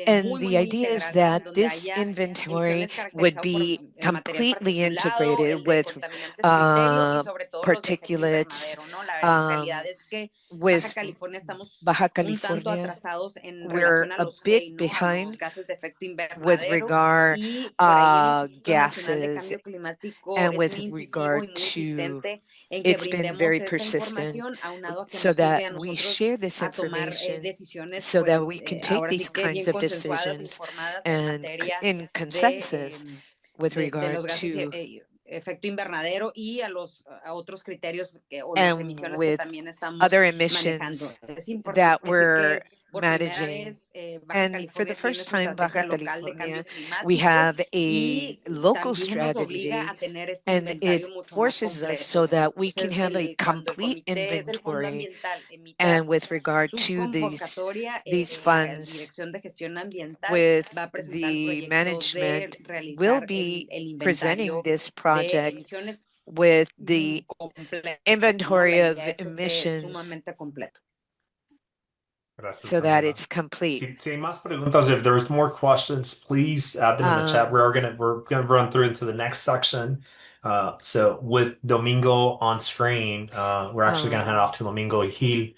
And muy, muy, the muy idea is integral, ¿no? En that donde this haya inventory emisiones would caracterizadas por be material completely particulado, integrated el de with contaminantes criterio y uh, sobre todo los de efecto particulates invernadero, ¿no? La realidad um, es que Baja with California estamos Baja un tanto California. atrasados en We're relación a a los bit GEI, ¿no? A los behind gases de efecto with invernadero, regard y por ahí el Instituto Nacional de gases, Cambio Climático and es muy with incisivo regard y muy to insistente en que it's been brindemos very esa persistent, información, aunado a que so nos sirve that a we nosotros share this a tomar information decisiones, so that pues we can take ahora these sí que kinds bien of consensuadas e decisions informadas en and materia in de, consensus with de regard los gases to efecto invernadero y a otros criterios o las and emisiones que with también estamos other manejando. emissions Es importante that decir we're que por primera managing. vez Baja And for the California tiene first su time, estrategia Baja local de California, cambio we climático, have a y local también nos obliga strategy, a tener este and it inventario mucho más forces us so completo. that we can Entonces, have a cuando el complete Comité del Fondo inventory. Ambiental emita And with regard su to convocatoria, these la funds, Dirección de Gestión Ambiental va with a presentar el the proyecto management, de will realizar be el presenting inventario this de project emisiones with the completo, ¿no? inventory La of idea es que esté emissions sumamente completo. Gracias, so that Daniela. it's complete. Si hay más preguntas, if there's more questions, please add them in the chat. We're gonna run through into the next section. So with Domingo on screen, we're actually gonna hand off to Domingo Gil,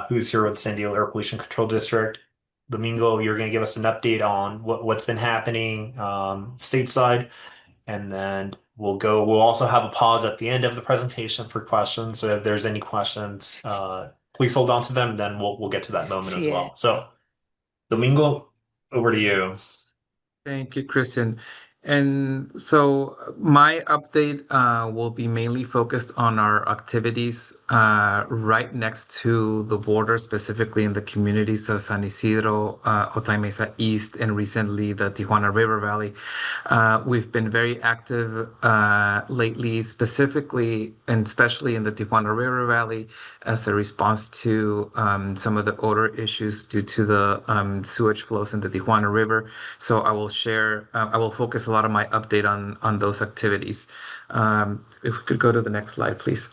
who's here with San Diego Air Pollution Control District. Domingo, you're gonna give us an update on what's been happening stateside, and then we'll also have a pause at the end of the presentation for questions. So if there's any questions, please hold on to them, then we'll get to that moment as See it. well. So Domingo, over to you. Thank you, Christian. And so my update will be mainly focused on our activities right next to the border, specifically in the communities of San Isidro, Otay Mesa East, and recently the Tijuana River Valley. We've been very active lately, specifically and especially in the Tijuana River Valley, as a response to some of the odor issues due to the sewage flows in the Tijuana River. So I will focus a lot of my update on those activities. If we could go to the next slide, please.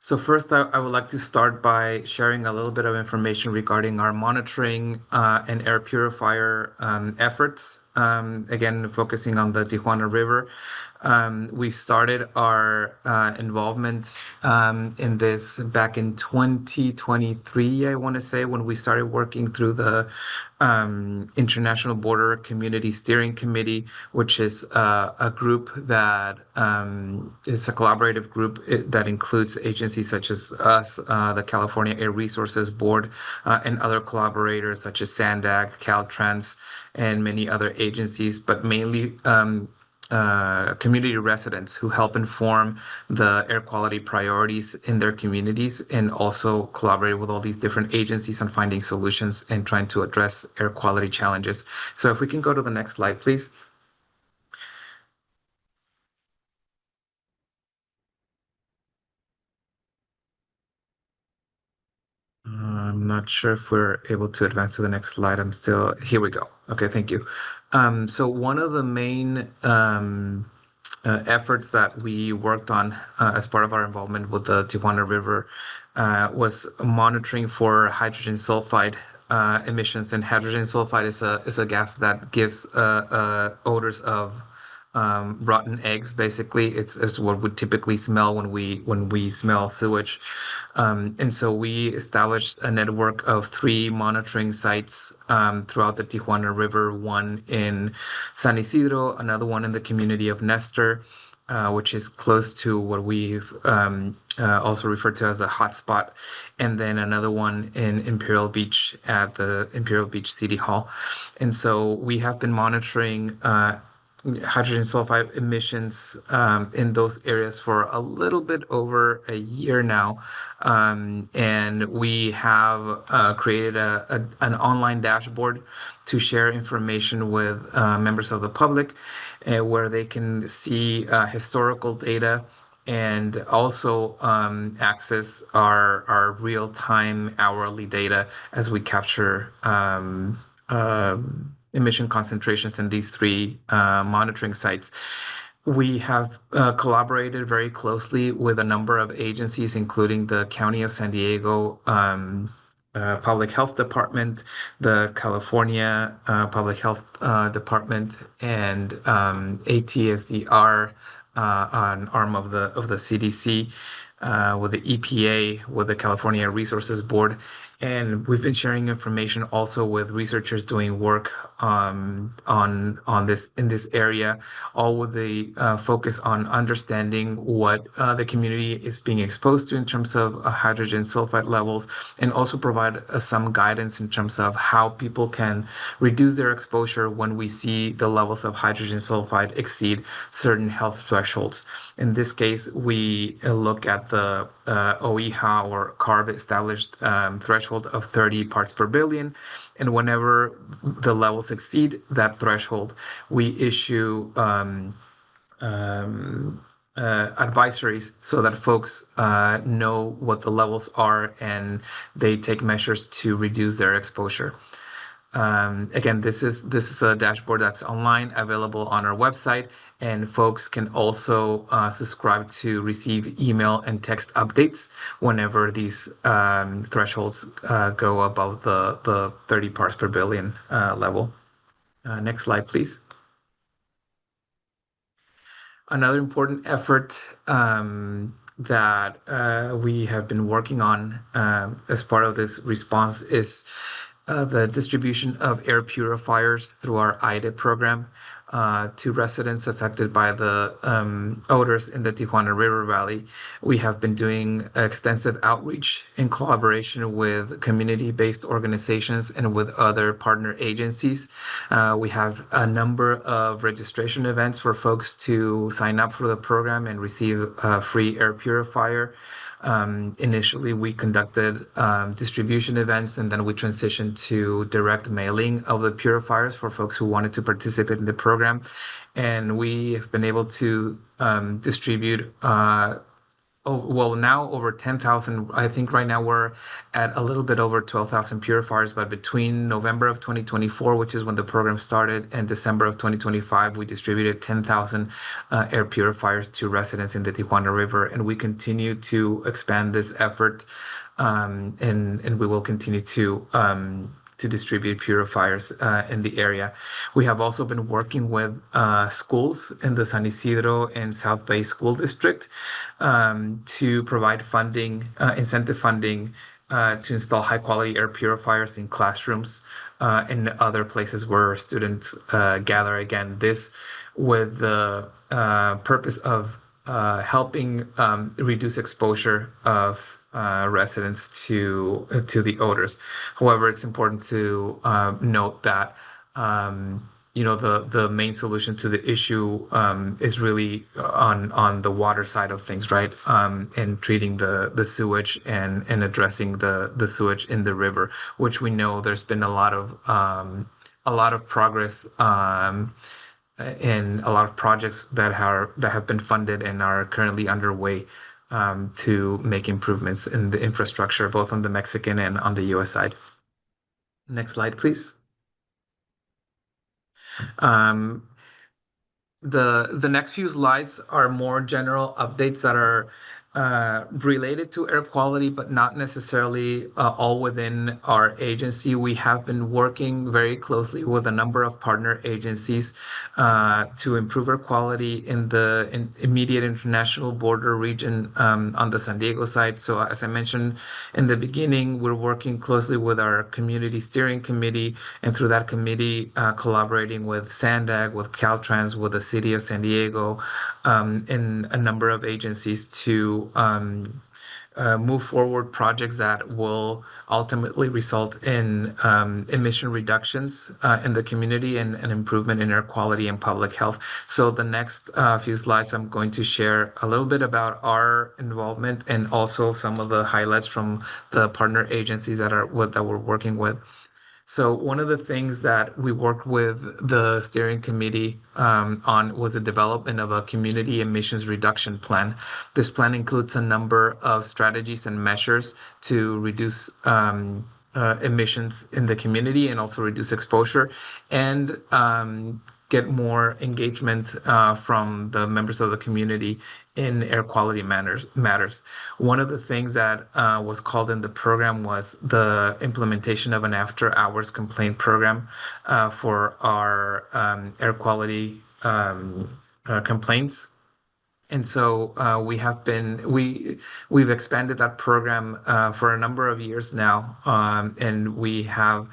So first, I would like to start by sharing a little bit of information regarding our monitoring and air purifier efforts. Again, focusing on the Tijuana River. We started our involvement in this back in 2023, I want to say, when we started working through the International Border Community Steering Committee, which is a group that is a collaborative group that includes agencies such as us, the California Air Resources Board, and other collaborators such as SANDAG, Caltrans, and many other agencies, but mainly community residents who help inform the air quality priorities in their communities and also collaborate with all these different agencies on finding solutions and trying to address air quality challenges. So if we can go to the next slide, please. I'm not sure if we're able to advance to the next slide. Here we go. Okay, thank you. So one of the main efforts that we worked on as part of our involvement with the Tijuana River was monitoring for hydrogen sulfide emissions. And hydrogen sulfide is a gas that gives odors of rotten eggs. Basically, it's what would typically smell when we smell sewage. And so we established a network of 3 monitoring sites throughout the Tijuana River, one in San Isidro, another one in the community of Nestor, which is close to what we've also referred to as a hotspot, and then another one in Imperial Beach at the Imperial Beach City Hall. And so we have been monitoring hydrogen sulfide emissions in those areas for a little bit over a year now. And we have created an online dashboard to share information with members of the public where they can see historical data and also access our real-time hourly data as we capture emission concentrations in these 3 monitoring sites. We have collaborated very closely with a number of agencies, including the County of San Diego Public Health Department, the California Public Health Department, and ATSDR, an arm of the CDC, with the EPA, with the California Resources Board. And we've been sharing information also with researchers doing work on this in this area, all with the focus on understanding what the community is being exposed to in terms of hydrogen sulfide levels, and also provide some guidance in terms of how people can reduce their exposure when we see the levels of hydrogen sulfide exceed certain health thresholds. In this case, we look at the OEHA or CARB established threshold of 30 parts per billion. And whenever the levels exceed that threshold, we issue advisories so that folks know what the levels are and they take measures to reduce their exposure. Again, this is a dashboard that's online, available on our website, and folks can also subscribe to receive email and text updates whenever these thresholds go above the 30 parts per billion level. Next slide, please. Another important effort that we have been working on as part of this response is the distribution of air purifiers through our IDA program. to residents affected by the odors in the Tijuana River Valley. We have been doing extensive outreach in collaboration with community-based organizations and with other partner agencies. We have a number of registration events for folks to sign up for the program and receive a free air purifier. Initially, we conducted distribution events, and then we transitioned to direct mailing of the purifiers for folks who wanted to participate in the program. And we have been able to distribute well, now over 10,000. I think right now we're at a little bit over 12,000 purifiers, but between November of 2024, which is when the program started, and December of 2025, we distributed 10,000 air purifiers to residents in the Tijuana River, and we continue to expand this effort, and we will continue to distribute purifiers in the area. We have also been working with schools in the San Isidro and South Bay School District to provide funding, incentive funding, to install high quality air purifiers in classrooms and other places where students gather. Again, this with the purpose of helping reduce exposure of residents to the odors. However, it's important to note that the main solution to the issue is really on the water side of things, right? And treating the sewage and addressing the sewage in the river, which we know there's been a lot of progress and a lot of projects that have been funded and are currently underway to make improvements in the infrastructure, both on the Mexican and on the U.S. side. Next slide, please. The next few slides are more general updates that are related to air quality, but not necessarily all within our agency. We have been working very closely with a number of partner agencies to improve air quality in the immediate international border region on the San Diego side. So as I mentioned in the beginning, we're working closely with our community steering committee, and through that committee, collaborating with SANDAG, with Caltrans, with the city of San Diego, and a number of agencies to move forward projects that will ultimately result in emission reductions in the community and an improvement in air quality and public health. So the next few slides, I'm going to share a little bit about our involvement and also some of the highlights from the partner agencies that we're working with. So one of the things that we worked with the steering committee on was the development of a community emissions reduction plan. This plan includes a number of strategies and measures to reduce emissions in the community and also reduce exposure and get more engagement from the members of the community in air quality matters. One of the things that was called in the program was the implementation of an after-hours complaint program for our air quality complaints. And so we've expanded that program for a number of years now, and we have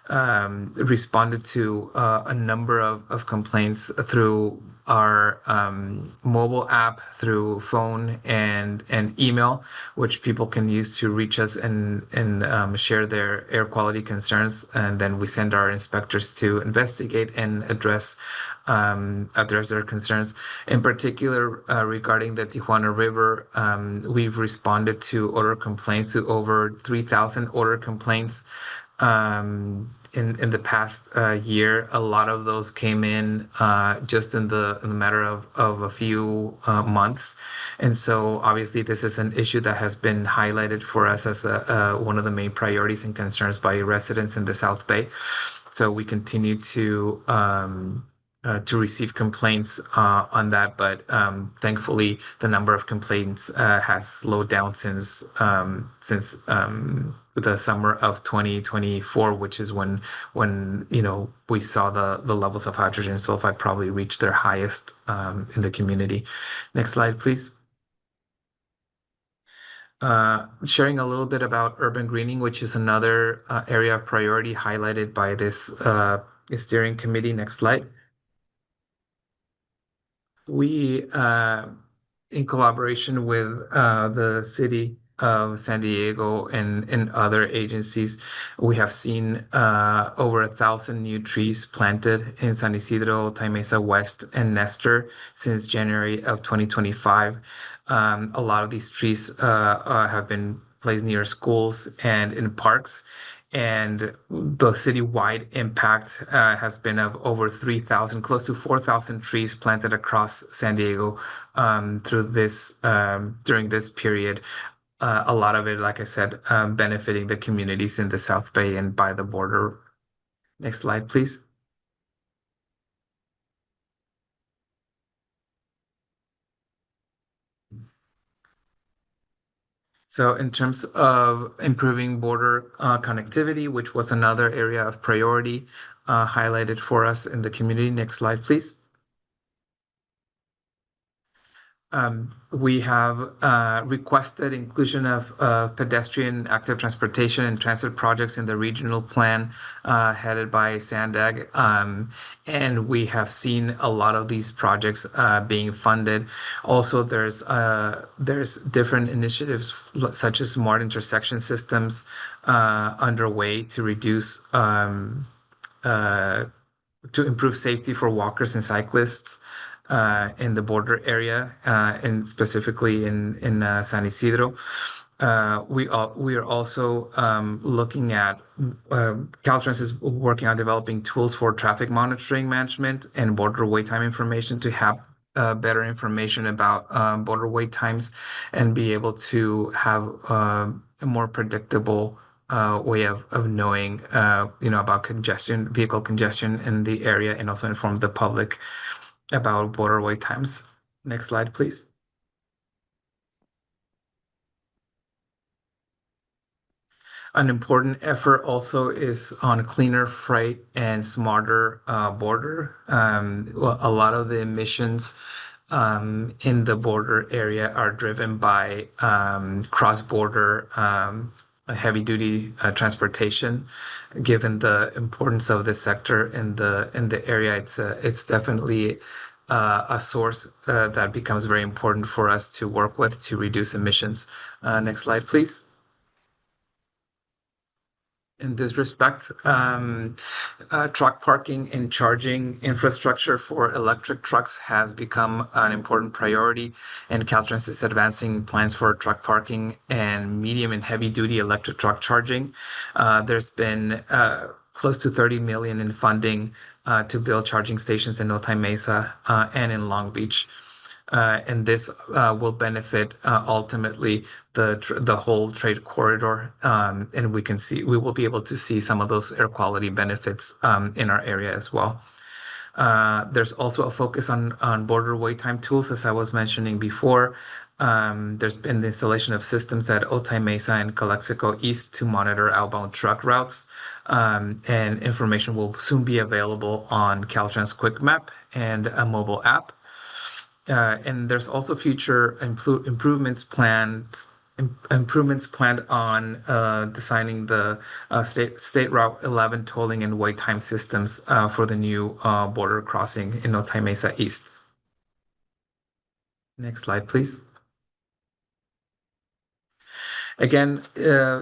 responded to a number of complaints through our mobile app, through phone and email, which people can use to reach us and share their air quality concerns. And then we send our inspectors to investigate and address their concerns. In particular, regarding the Tijuana River, we've responded to odor complaints, to over 3,000 odor complaints in the past year. A lot of those came in just in the matter of a few months. And so obviously this is an issue that has been highlighted for us as one of the main priorities and concerns by residents in the South Bay. So we continue to receive complaints on that, but thankfully the number of complaints has slowed down since the summer of 2024, which is when we saw the levels of hydrogen sulfide probably reach their highest in the community. Next slide, please. Sharing a little bit about urban greening, which is another area of priority highlighted by this steering committee. Next slide. We, in collaboration with the city of San Diego and other agencies, we have seen over 1,000 new trees planted in San Isidro, Mesa West, and Nestor since January of 2025. A lot of these trees have been placed near schools and in parks. And the citywide impact has been of over 3,000, close to 4,000 trees planted across San Diego through this during this period. A lot of it, like I said, benefiting the communities in the South Bay and by the border. Next slide, please. So in terms of improving border connectivity, which was another area of priority highlighted for us in the community. Next slide, please. We have requested inclusion of pedestrian active transportation and transit projects in the regional plan headed by Sandag. And we have seen a lot of these projects being funded. Also, there's different initiatives such as smart intersection systems underway to reduce to improve safety for walkers and cyclists in the border area, and specifically in San Isidro. We are also looking at Caltrans is working on developing tools for traffic monitoring management and border wait time information to have better information about border wait times and be able to have a more predictable way of knowing about vehicle congestion in the area, and also inform the public about border wait times. Next slide, please. An important effort also is on cleaner freight and smarter border. Well, a lot of the emissions in the border area are driven by cross-border heavy-duty transportation. Given the importance of this sector in the area, it's definitely a source that becomes very important for us to work with to reduce emissions. Next slide, please. In this respect, truck parking and charging infrastructure for electric trucks has become an important priority, and Caltrans is advancing plans for truck parking and medium and heavy duty electric truck charging. There's been close to 30 million in funding to build charging stations in Otay Mesa and in Long Beach. And this will benefit ultimately the whole trade corridor, and we will be able to see some of those air quality benefits in our area as well. There's also a focus on border wait time tools, as I was mentioning before. There's been the installation of systems at Otay Mesa and Calexico East to monitor outbound truck routes, and information will soon be available on Caltrans Quick Map and a mobile app. And there's also future improvements planned on designing the State Route 11 tolling and wait time systems for the new border crossing in Otay Mesa East. Next slide, please. Again,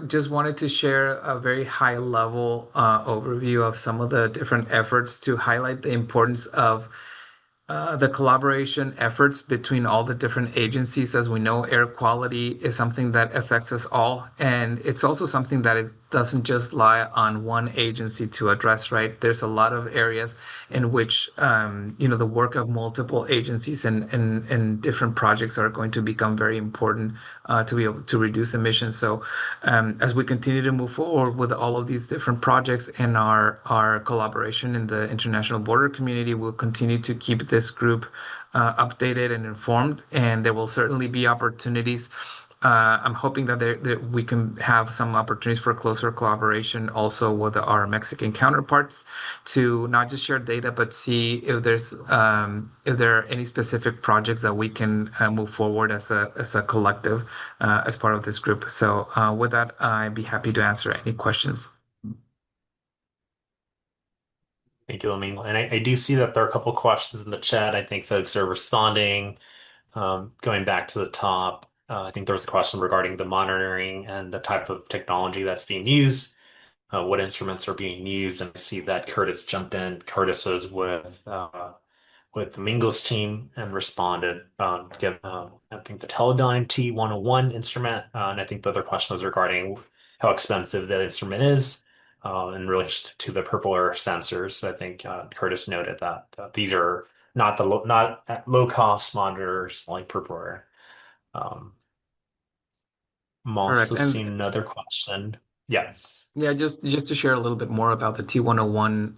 just wanted to share a very high level overview of some of the different efforts to highlight the importance of the collaboration efforts between all the different agencies. As we know, air quality is something that affects us all, and it's also something that doesn't just lie on one agency to address, right? There's a lot of areas in which the work of multiple agencies and different projects are going to become very important to be able to reduce emissions. So as we continue to move forward with all of these different projects and our collaboration in the international border community, we'll continue to keep this group updated and informed, and there will certainly be opportunities. I'm hoping that we can have some opportunities for closer collaboration also with our Mexican counterparts to not just share data, but see if there are any specific projects that we can move forward as a collective as part of this group. So with that, I'd be happy to answer any questions. Thank you, Domingo. And I do see that there are a couple questions in the chat. I think folks are responding. Going back to the top, I think there was a question regarding the monitoring and the type of technology that's being used, what instruments are being used, and I see that Curtis jumped in. Curtis was with Domingo's team and responded. I think the Teledyne T101 instrument, and I think the other question was regarding how expensive the instrument is in relation to the purple air sensors. I think Curtis noted that these are not low cost monitors like purple air. Um, I'm Correct. also And seeing another question. Yeah. yeah, just to share a little bit more about the T101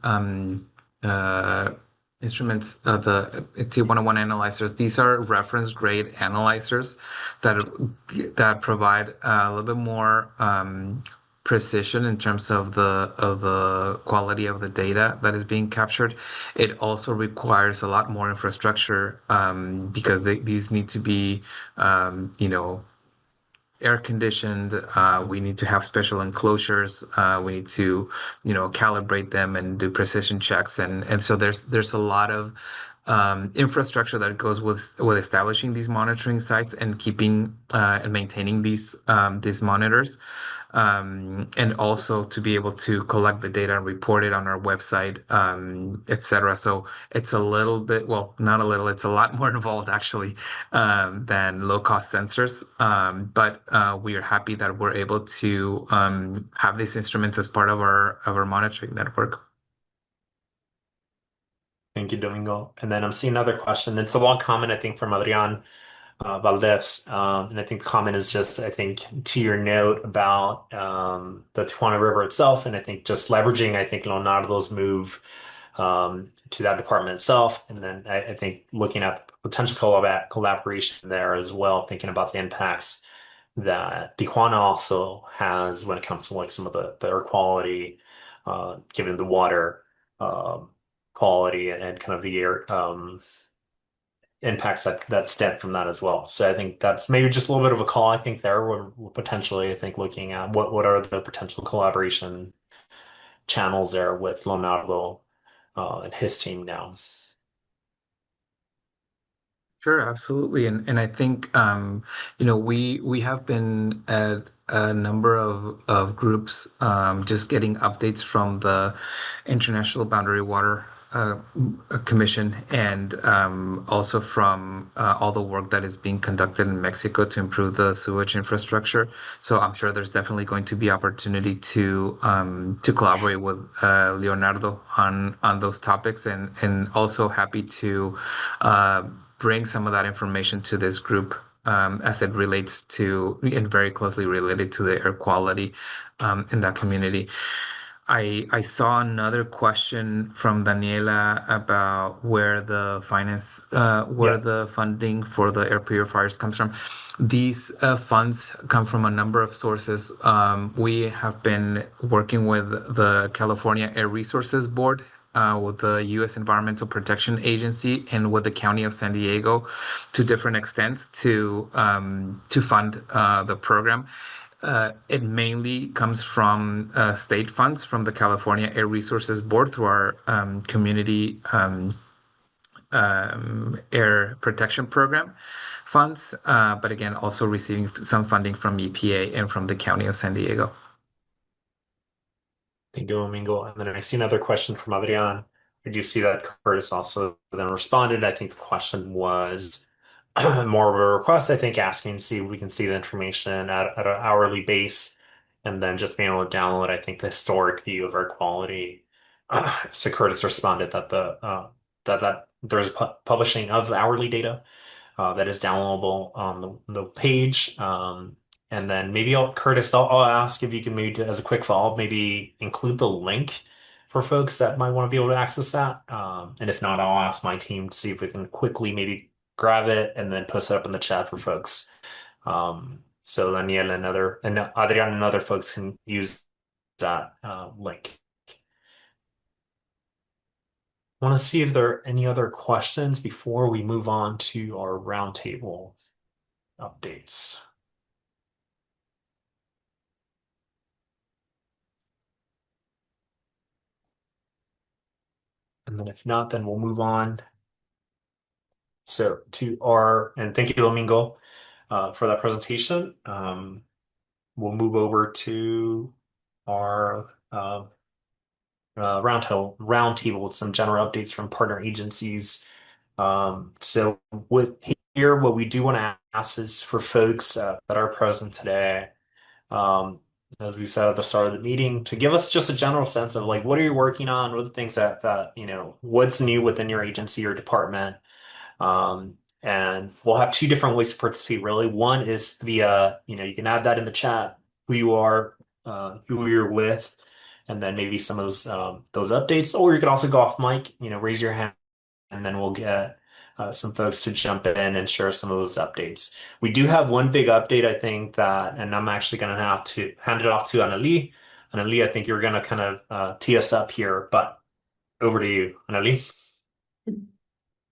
instruments, the T101 analyzers. These are reference grade analyzers that provide a little bit more precision in terms of the quality of the data that is being captured. It also requires a lot more infrastructure because these need to be air conditioned. We need to have special enclosures. We need to, calibrate them and do precision checks. And so there's a lot of infrastructure that goes with establishing these monitoring sites and keeping and maintaining these monitors. And also to be able to collect the data and report it on our website, etc. So it's a little bit, well, not a little, it's a lot more involved actually than low cost sensors. But we are happy that we're able to have these instruments as part of our monitoring network. Thank you, Domingo. And then I'm seeing another question. It's a long comment, I think, from Adrian Valdez. And I think the comment is just, I think, to your note about the Tijuana River itself. And I think just leveraging, I think, Leonardo's move to that department itself. And then I think looking at potential collaboration there as well, thinking about the impacts that Tijuana also has when it comes to like some of the air quality, given the water um, quality and kind of the air impacts that stem from that as well. So I think that's maybe just a little bit of a call. I think there we're potentially, I think, looking at what are the potential collaboration channels there with Leonardo and his team now. Sure, absolutely. And I think we have been at a number of groups just getting updates from the International Boundary Water Commission and also from all the work that is being conducted in Mexico to improve the sewage infrastructure. So I'm sure there's definitely going to be opportunity to collaborate with Leonardo on those topics and also happy to uh, bring some of that information to this group as it relates to and very closely related to the air quality in that community. I saw another question from Daniela about where Yeah. the funding for the air purifiers comes from. These funds come from a number of sources. We have been working with the California Air Resources Board, with the U.S. Environmental Protection Agency, and with the County of San Diego, to different extents to fund the program. It mainly comes from state funds from the California Air Resources Board through our community air protection program funds, but again, also receiving some funding from EPA and from the County of San Diego. Thank you, Domingo. And then I see another question from Adrian. I do see that Curtis also then responded. I think the question was more of a request, I think, asking to see if we can see the information at an hourly base and then just being able to download, I think, the historic view of our quality. So Curtis responded that that there's publishing of hourly data that is downloadable on the page. And then maybe Curtis, I'll ask if you can maybe, as a quick follow-up, maybe include the link for folks that might want to be able to access that. And if not, I'll ask my team to see if we can quickly maybe grab it and then post it up in the chat for folks. So Daniel and Adrian and other folks can use that link. Want to see if there are any other questions before we move on to our roundtable updates. And then if not, then we'll move on. So and thank you, Domingo, for that presentation. We'll move over to our roundtable with some general updates from partner agencies. So with here, what we do want to ask is for folks that are present today, um, as we said at the start of the meeting, to give us just a general sense of like what are you working on, what are the things that what's new within your agency or department. And we'll have two different ways to participate, really. One is via, you can add that in the chat, who you are, who you're with, and then maybe some of those updates. Or you could also go off mic, raise your hand, and then we'll get some folks to jump in and share some of those updates. We do have one big update, I think and I'm actually going to have to hand it off to Annalie. Annalie, I think you're going to kind of tee us up here, but over to you, Annalie.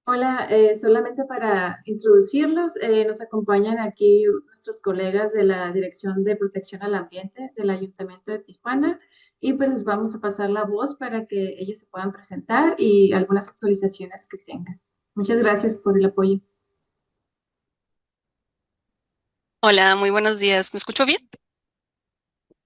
Hola, solamente para introducirlos, nos acompañan aquí nuestros colegas de la Dirección de Protección al Ambiente del Ayuntamiento de Tijuana y pues les vamos a pasar la voz para que ellos se puedan presentar y algunas actualizaciones que tengan. Muchas gracias por el apoyo. Hola, muy buenos días. ¿Me escucho bien?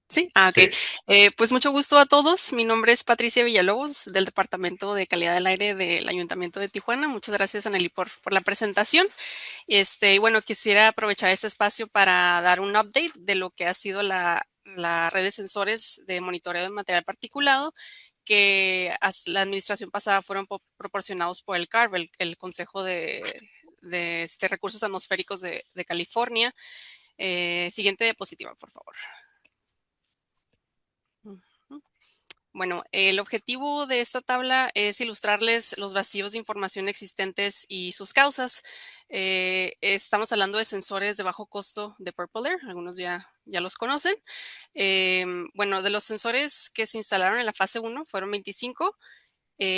Sí, ok. Sí. Pues mucho gusto a todos. Mi nombre es Patricia Villalobos, del Departamento de Calidad del Aire del Ayuntamiento de Tijuana. Muchas gracias, Anneli, por la presentación. Y bueno, quisiera aprovechar este espacio para dar un update de lo que ha sido la red de sensores de monitoreo de material particulado que la administración pasada fueron proporcionados por el CARB, el Consejo de Recursos Atmosféricos de California. Siguiente diapositiva, por favor. Bueno, el objetivo de esta tabla es ilustrarles los vacíos de información existentes y sus causas. Estamos hablando de sensores de bajo costo de Purple Air, algunos ya los conocen. Bueno, de los sensores que se instalaron en la fase 1 fueron 25.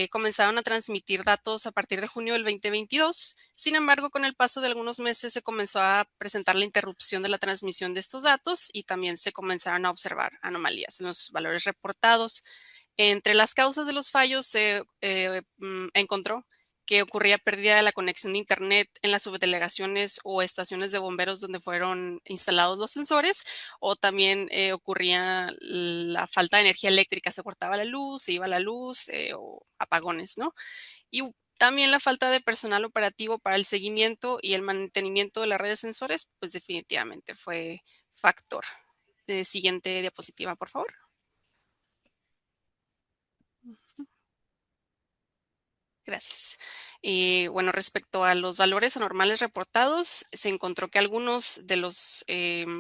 Comenzaron a transmitir datos a partir de junio del 2022. Sin embargo, con el paso de algunos meses se comenzó a presentar la interrupción de la transmisión de estos datos y también se comenzaron a observar anomalías en los valores reportados. Entre las causas de los fallos se encontró que ocurría pérdida de la conexión de Internet en las subdelegaciones o estaciones de bomberos donde fueron instalados los sensores, o también ocurría la falta de energía eléctrica, se cortaba la luz, se iba la luz o apagones, ¿no? Y también la falta de personal operativo para el seguimiento y el mantenimiento de la red de sensores, pues definitivamente fue factor. Siguiente diapositiva, por favor. Gracias. Bueno, respecto a los valores anormales reportados, se encontró que algunos de los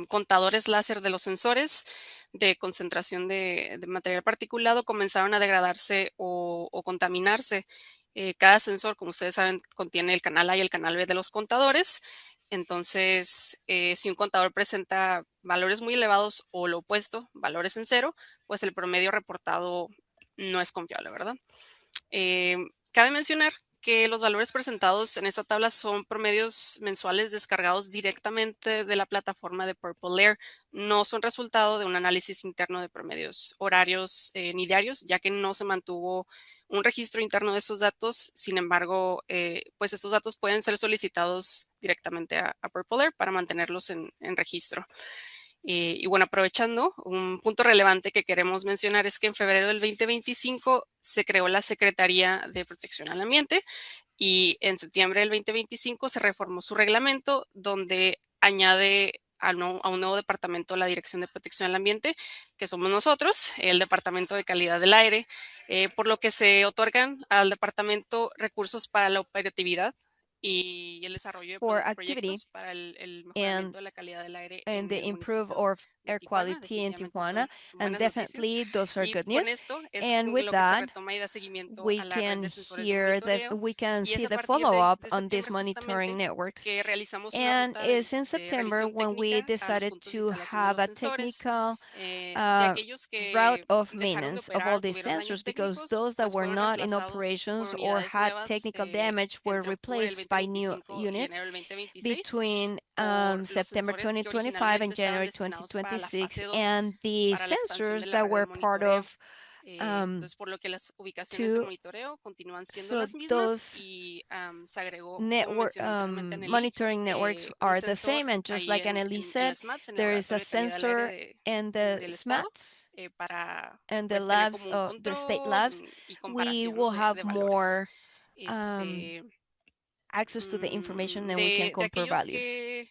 contadores láser de los sensores de concentración de material particulado comenzaron a degradarse o contaminarse. Cada sensor, como ustedes saben, contiene el canal A y el canal B de los contadores. Entonces, si un contador presenta valores muy elevados o lo opuesto, valores en cero, pues el promedio reportado no es confiable, ¿verdad? Cabe mencionar que los valores presentados en esta tabla son promedios mensuales descargados directamente de la plataforma de Purple Air. No son resultado de un análisis interno de promedios horarios ni diarios, ya que no se mantuvo un registro interno de esos datos. Sin embargo, pues estos datos pueden ser solicitados directamente a Purple Air para mantenerlos en registro. Y bueno, aprovechando, un punto relevante que queremos mencionar es que en febrero del 2025 se creó la Secretaría de Protección al Ambiente y en septiembre del 2025 se reformó su reglamento donde añade a un nuevo departamento la Dirección de Protección al Ambiente, que somos nosotros, el Departamento de Calidad del Aire, por lo que se otorgan al departamento recursos para la operatividad y el desarrollo de proyectos para el mejoramiento de la calidad del aire and en the el improve municipio of de air Tijuana. quality in Definitivamente Tijuana, son and buenas noticias. definitely those are Y good con news. esto es And with lo que se that, retoma y da seguimiento we a la red can de sensores de hear that monitoreo. we can Y es see a the partir follow-up de on these septiembre monitoring justamente networks. que realizamos una And ruta it's in de September revisión when we técnica a los decided puntos de to instalación de have los a sensores. technical De aquellos route que of dejaron de maintenance of all operar, these tuvieron daños sensors, because técnicos, those that pues were fueron not in reemplazados por operations or unidades had nuevas technical damage were entre octubre del replaced by new 2025 y units enero del 2026 between por los September sensores que 2025 originalmente and estaban January destinados para la fase 2026, 2 and the para la expansión de sensors la that red de were part monitoreo. of Entonces, por lo que las ubicaciones de to monitoreo continúan siendo so las mismas those y se agregó, como network mencioné anteriormente, Anneli, monitoring networks un are the sensor same, and just ahí like Annalise en said, las MATs, en el there is a Laboratorio de Calidad del Aire sensor in the del Estado, SMATs para and the pues tener labs como un of the state control labs. y We comparación, ¿no? will have de valores. more Este, access to the information, and we can de compare aquellos values.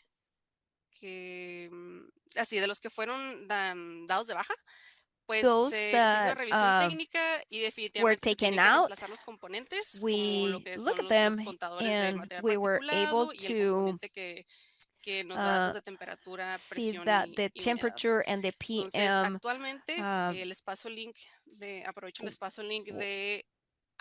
así, de los que fueron dados de baja, pues Those se hizo la that revisión técnica y were definitivamente se taken tienen que out, reemplazar los componentes, como lo we que look son at them los contadores de and material we were able particulado y el to componente que nos da datos uh, de temperatura, see presión that the y humedad. temperature and the Entonces, PM. actualmente, el espacio link aprovecho el espacio link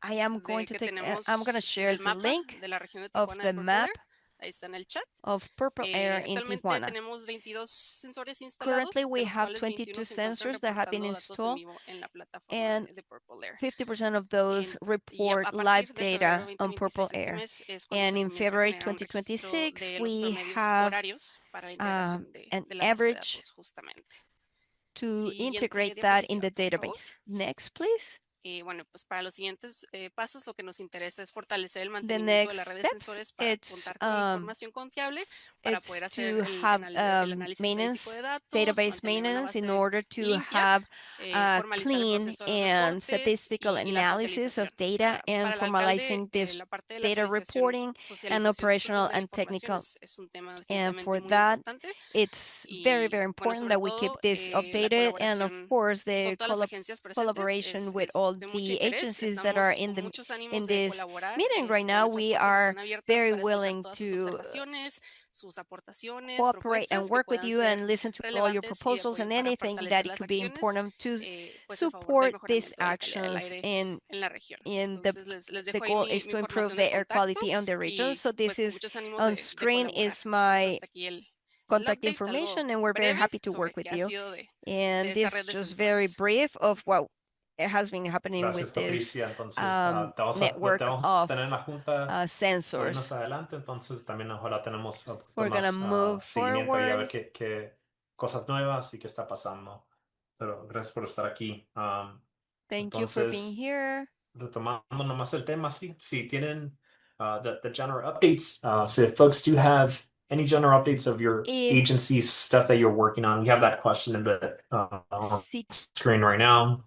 I am going to que take, I'm going to tenemos share del the mapa link de la región de of Tijuana de the Purple map Air. Ahí está en el chat. of Purple Air in Actualmente Tijuana. tenemos 22 sensores Currently, instalados, de we los have cuales 22 21 se encuentran sensors that have been reportando datos en installed, vivo en la plataforma and de Purple Air. 50% of those Y report a live partir de febrero data on 2026 Purple de este Air. mes es cuando And se in comienza a February generar un registro 2026, de los we promedios have horarios para la integración an de la base de average datos, justamente. to Siguiente integrate that in diapositiva, the por favor. database. Next, please. Bueno, pues para los siguientes pasos lo que nos interesa es fortalecer el The mantenimiento de next la red de steps, sensores para contar con información confiable, para it's poder hacer to have el análisis estadístico maintenance, de datos, database mantener una maintenance in base order to limpia, have formalizar el clean proceso de los and reportes statistical y la analysis socialización. of data and Para el alcalde, formalizing this la parte de la data reporting and socialización, operational disculpen, de la and información technical. es un tema And definitivamente for muy that, importante. it's very, Y very bueno, important sobre that we keep todo this la updated. And of colaboración course, con the todas las agencias presentes collaboration with all es de mucho the interés. agencies that are Estamos con muchos in ánimos de this colaborar. meeting right now. Nuestras We puertas are están abiertas very para escuchar willing todas sus to observaciones, sus aportaciones, cooperate and propuestas que work with puedan you and ser listen to all your relevantes y de proposals apoyo and para anything that fortalecer it las could be acciones, important to pues a favor del support these mejoramiento de la calidad del actions aire in la región. in Entonces les the dejo ahí goal is mi to improve información de the air contacto quality on the region. y So this pues con is muchos ánimos on de screen colaborar. is Entonces my hasta aquí el contact update, algo information, and we're very breve happy to sobre work qué with ha you. sido de And esa this red is de just very sensores. brief of what has been happening Gracias, with this Patricia. Entonces, te network vamos a of tener en la junta hoy más sensors. adelante. Entonces, también ojalá tenemos un poquito We're gonna más move seguimiento y a ver forward. qué cosas nuevas y qué está pasando. Pero gracias por estar aquí. Thank you for being Entonces, here. retomando nomás el tema, sí, si tienen the general updates. So if folks do have any general updates of your If agency's stuff that you're working on, we have that question in the on si screen right now.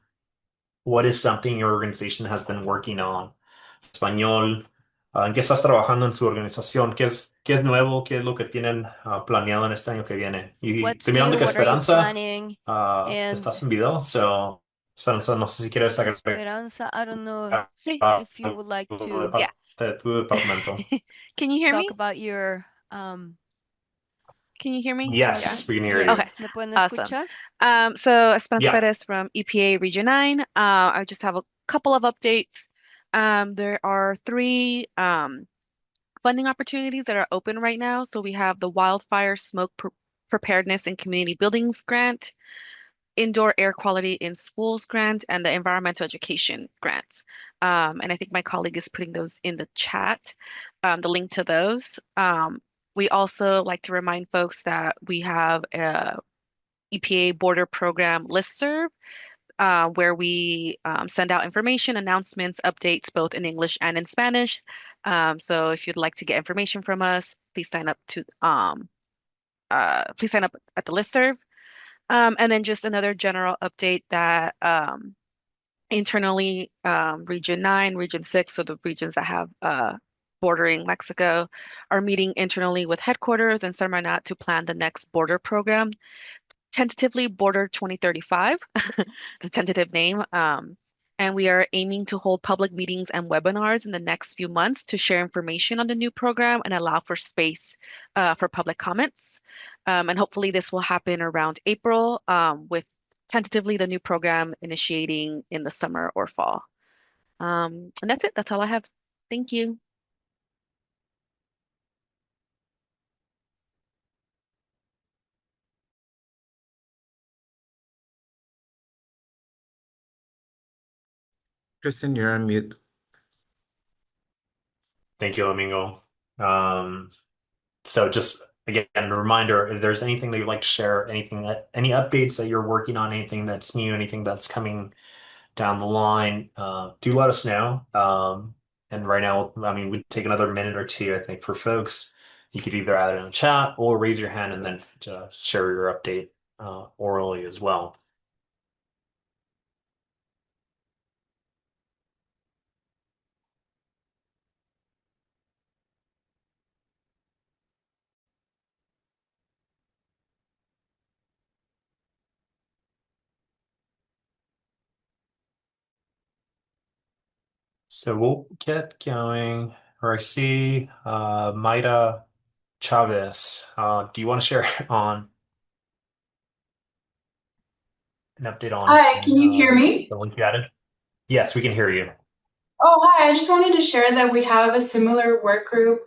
What is something your organization has been working on? Español. ¿En qué estás trabajando en su organización? Qué es nuevo? ¿Qué es lo que tienen planeado en este año que viene? Y what's estoy mirando new? que What are you Esperanza planning? And estás en video, so Esperanza, no sé si quieres agregar Esperanza, I don't know Sí, if you would like algo de to yeah. parte de tu departamento. Can you hear talk me? about your Can you hear me? Yeah. Yes, we can hear yes, you. Okay. ¿me pueden Awesome. escuchar? So Esperanza Yeah. Perez from EPA Region 9. I just have a couple of updates. There are three funding opportunities that are open right now. So we have the Wildfire Smoke Preparedness in Community Buildings Grant, Indoor Air Quality in Schools Grant, and the Environmental Education Grants. And I think my colleague is putting those in the chat, the link to those. We also like to remind folks that we have a EPA border program listserv where we send out information, announcements, updates both in English and in Spanish. So if you'd like to get information from us, please sign up at the listserv. And then just another general update that internally, Region 9, Region 6, so the regions that have bordering Mexico, are meeting internally with headquarters and Semarnat to plan the next border program, tentatively Border 2035, the tentative name. And we are aiming to hold public meetings and webinars in the next few months to share information on the new program and allow for space for public comments. And hopefully this will happen around April with tentatively the new program initiating in the summer or fall. And that's it. That's all I have. Thank you. Kristen, you're on mute. Thank you, Domingo. So just again, a reminder, if there's anything that you'd like to share, any updates that you're working on, anything that's new, anything that's coming down the line, do let us know. And right now, I mean, we'd take another minute or two, I think, for folks. You could either add it in the chat or raise your hand and then share your update orally as well. So we'll get going. Or I see Maida Chavez. Do you want to share on an update on Hi, can you hear me? the link you added? Yes, we can hear you. Oh, hi. I just wanted to share that we have a similar work group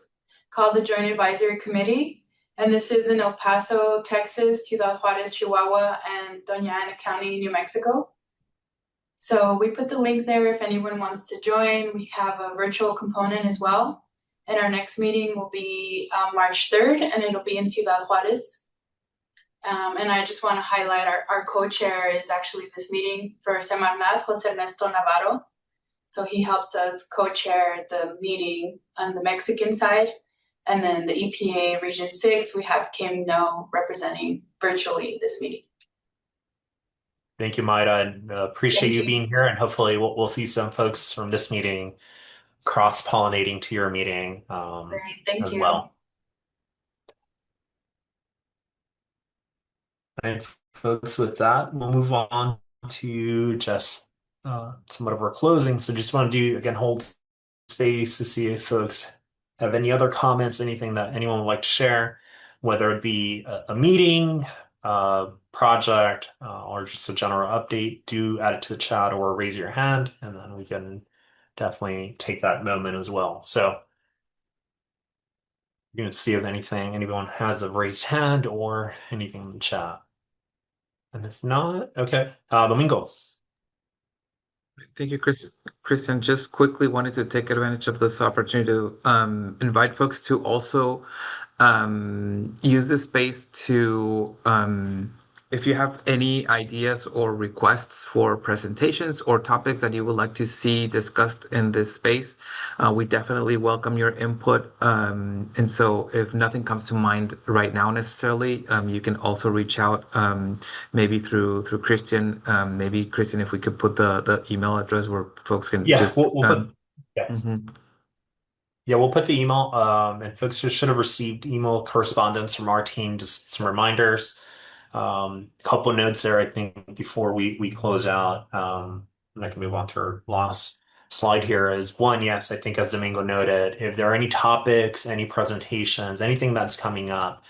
called the Joint Advisory Committee. And this is in El Paso, Texas, Ciudad Juarez, Chihuahua, and Doña Ana County, New Mexico. So we put the link there if anyone wants to join. We have a virtual component as well. And our next meeting will be March 3rd, and it'll be in Ciudad Juarez. And I just want to highlight our co-chair is actually this meeting for Semarnat, Jose Ernesto Navarro. So he helps us co-chair the meeting on the Mexican side. And then the EPA Region 6, we have Kim No representing virtually this meeting. Thank you, Maida, and appreciate Thank you you. being here. And hopefully we'll see some folks from this meeting cross-pollinating to your meeting Great, thank as you. well. And folks, with that, we'll move on to just somewhat of our closing. So just want to do, again, hold space to see if folks have any other comments, anything that anyone would like to share, whether it be a meeting, project, or just a general update. Do add it to the chat or raise your hand, and then we can definitely take that moment as well. So you can see if anyone has a raised hand or anything in the chat. And if not, okay. Domingo. Thank you, Christian. Just quickly wanted to take advantage of this opportunity to invite folks to also use this space to, if you have any ideas or requests for presentations or topics that you would like to see discussed in this space, we definitely welcome your input. And so if nothing comes to mind right now necessarily, you can also reach out maybe through Christian. Maybe Christian, if we could put the email address where folks can Yeah, just we'll put yeah. mhm. Yeah, we'll put the email, and folks should have received email correspondence from our team, just some reminders. Couple notes there, I think, before we close out. And I can move on to our last slide here is one, yes, I think as Domingo noted, if there are any topics, any presentations, anything that's coming up,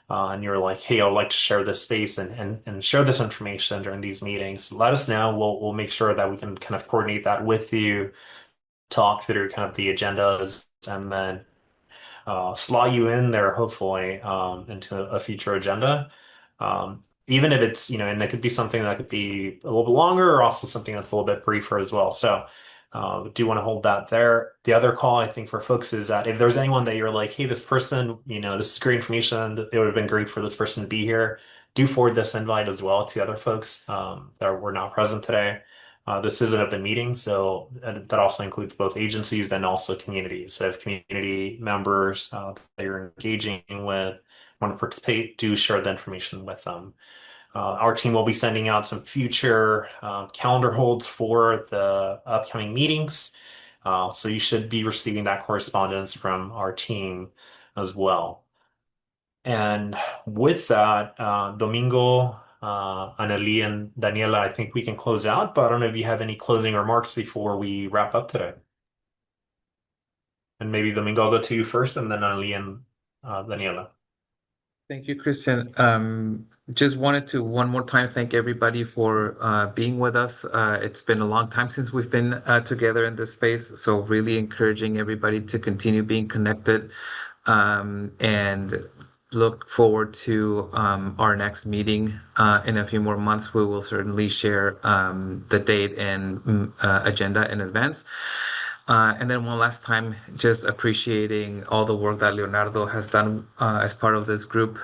and you're like, hey, I would like to share this space and share this information during these meetings, let us know. We'll make sure that we can kind of coordinate that with you, talk through kind of the agendas, and then slot you in there, hopefully, into a future agenda. Even if it's, and it could be something that could be a little bit longer or also something that's a little bit briefer as well. So, do want to hold that there. The other call, I think, for folks is that if there's anyone that you're like, hey, this person, this is great information, it would have been great for this person to be here, do forward this invite as well to other folks that were not present today. This is an open meeting, so that also includes both agencies and also communities. So if community members that you're engaging with want to participate, do share the information with them. Our team will be sending out some future calendar holds for the upcoming meetings. So you should be receiving that correspondence from our team as well. And with that, Domingo, Annalie, and Daniela, I think we can close out, but I don't know if you have any closing remarks before we wrap up today. And maybe Domingo, I'll go to you first, and then Annalie and Daniela. Thank you, Christian. Just wanted to one more time thank everybody for being with us. It's been a long time since we've been together in this space, so really encouraging everybody to continue being connected, and look forward to our next meeting in a few more months. We will certainly share the date and agenda in advance. And then one last time, just appreciating all the work that Leonardo has done as part of this group.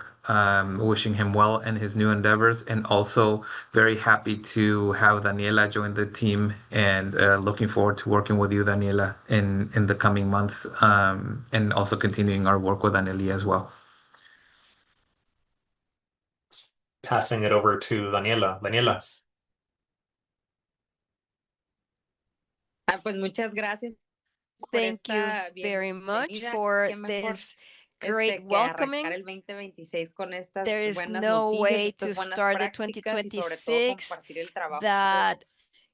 wishing him well in his new endeavors, and also very happy to have Daniela join the team, and looking forward to working with you, Daniela, in the coming months, and also continuing our work with Anneli as well. Passing it over to Daniela. Daniela. Pues muchas gracias por Thank you esta very much bienvenida. for Qué mejor this great que arrancar welcoming. el 2026 con estas There is buenas no noticias, way estas to buenas start the prácticas y sobre todo 2026 compartir el trabajo that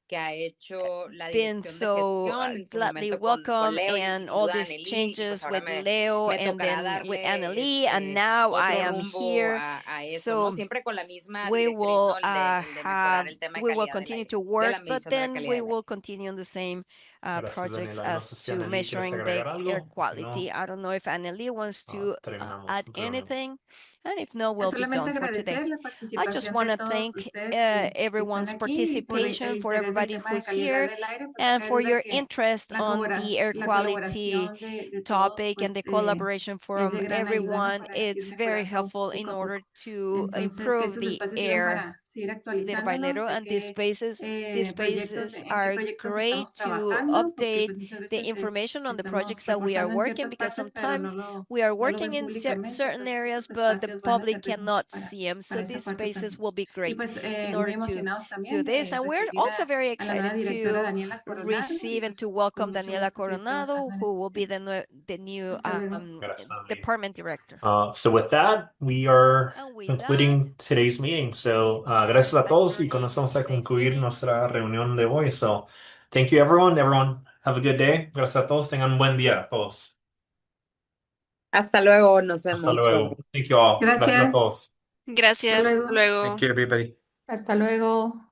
que ha hecho la been dirección de so gestión en su gladly momento con welcome, Leo y and sin all duda these Anneli, y pues changes ahora with Leo me and tocará then with darle Annalie, and now I otro am rumbo here. a eso, ¿no? So Siempre con la misma we directriz, will ¿no? El de mejorar el tema de we will calidad del continue aire, to de work, la but medición de la then calidad we del aire. will continue on the same Gracias, projects Daniela. No sé as si to Anneli quieres measuring the agregar air algo. Si quality. no, I don't know if Annalie wants to terminamos add la reunión. anything, and if no, we'll be Solamente done for today. agradecer la I just participación want de to todos thank ustedes que everyone's están aquí y por el participation, for interés del everybody tema de who's calidad here, del aire, pues no and cabe for duda your que interest on the air la quality colaboración de todos topic and the pues collaboration es from de gran ayuda, ¿no? everyone. Para ir It's very mejorando helpful in poco a order poco. to Entonces, que improve estos the espacios sirvan air para seguir little by actualizándonos little, de and qué these proyectos, spaces en qué are proyectos great estamos to trabajando, porque update pues muchas the veces information on the estamos projects that we are reforzando en working, ciertas because partes, pero sometimes we are no lo working ven in públicamente, certain entonces areas, estos but the espacios van a public servir mucho cannot see them. So para esa these parte spaces también. will be Y great pues in muy order to emocionados do también this. de And we're recibir also very a la nueva excited directora to Daniela Coronado y receive and pues to con welcome mucho Daniela gusto seguir Coronado, trabajando en who estos will be temas. the new Hasta luego. department director. So with that, we are And with concluding today's meeting. So we are gracias a todos y con adjourning esto vamos a today's concluir meeting. nuestra reunión de hoy. So thank you everyone. Everyone have a good day. Gracias a todos. Tengan un buen día todos. Hasta luego, nos Hasta vemos. luego. Thank you all. Gracias a Gracias. todos. Gracias, hasta luego. luego. Thank you, everybody. Hasta luego.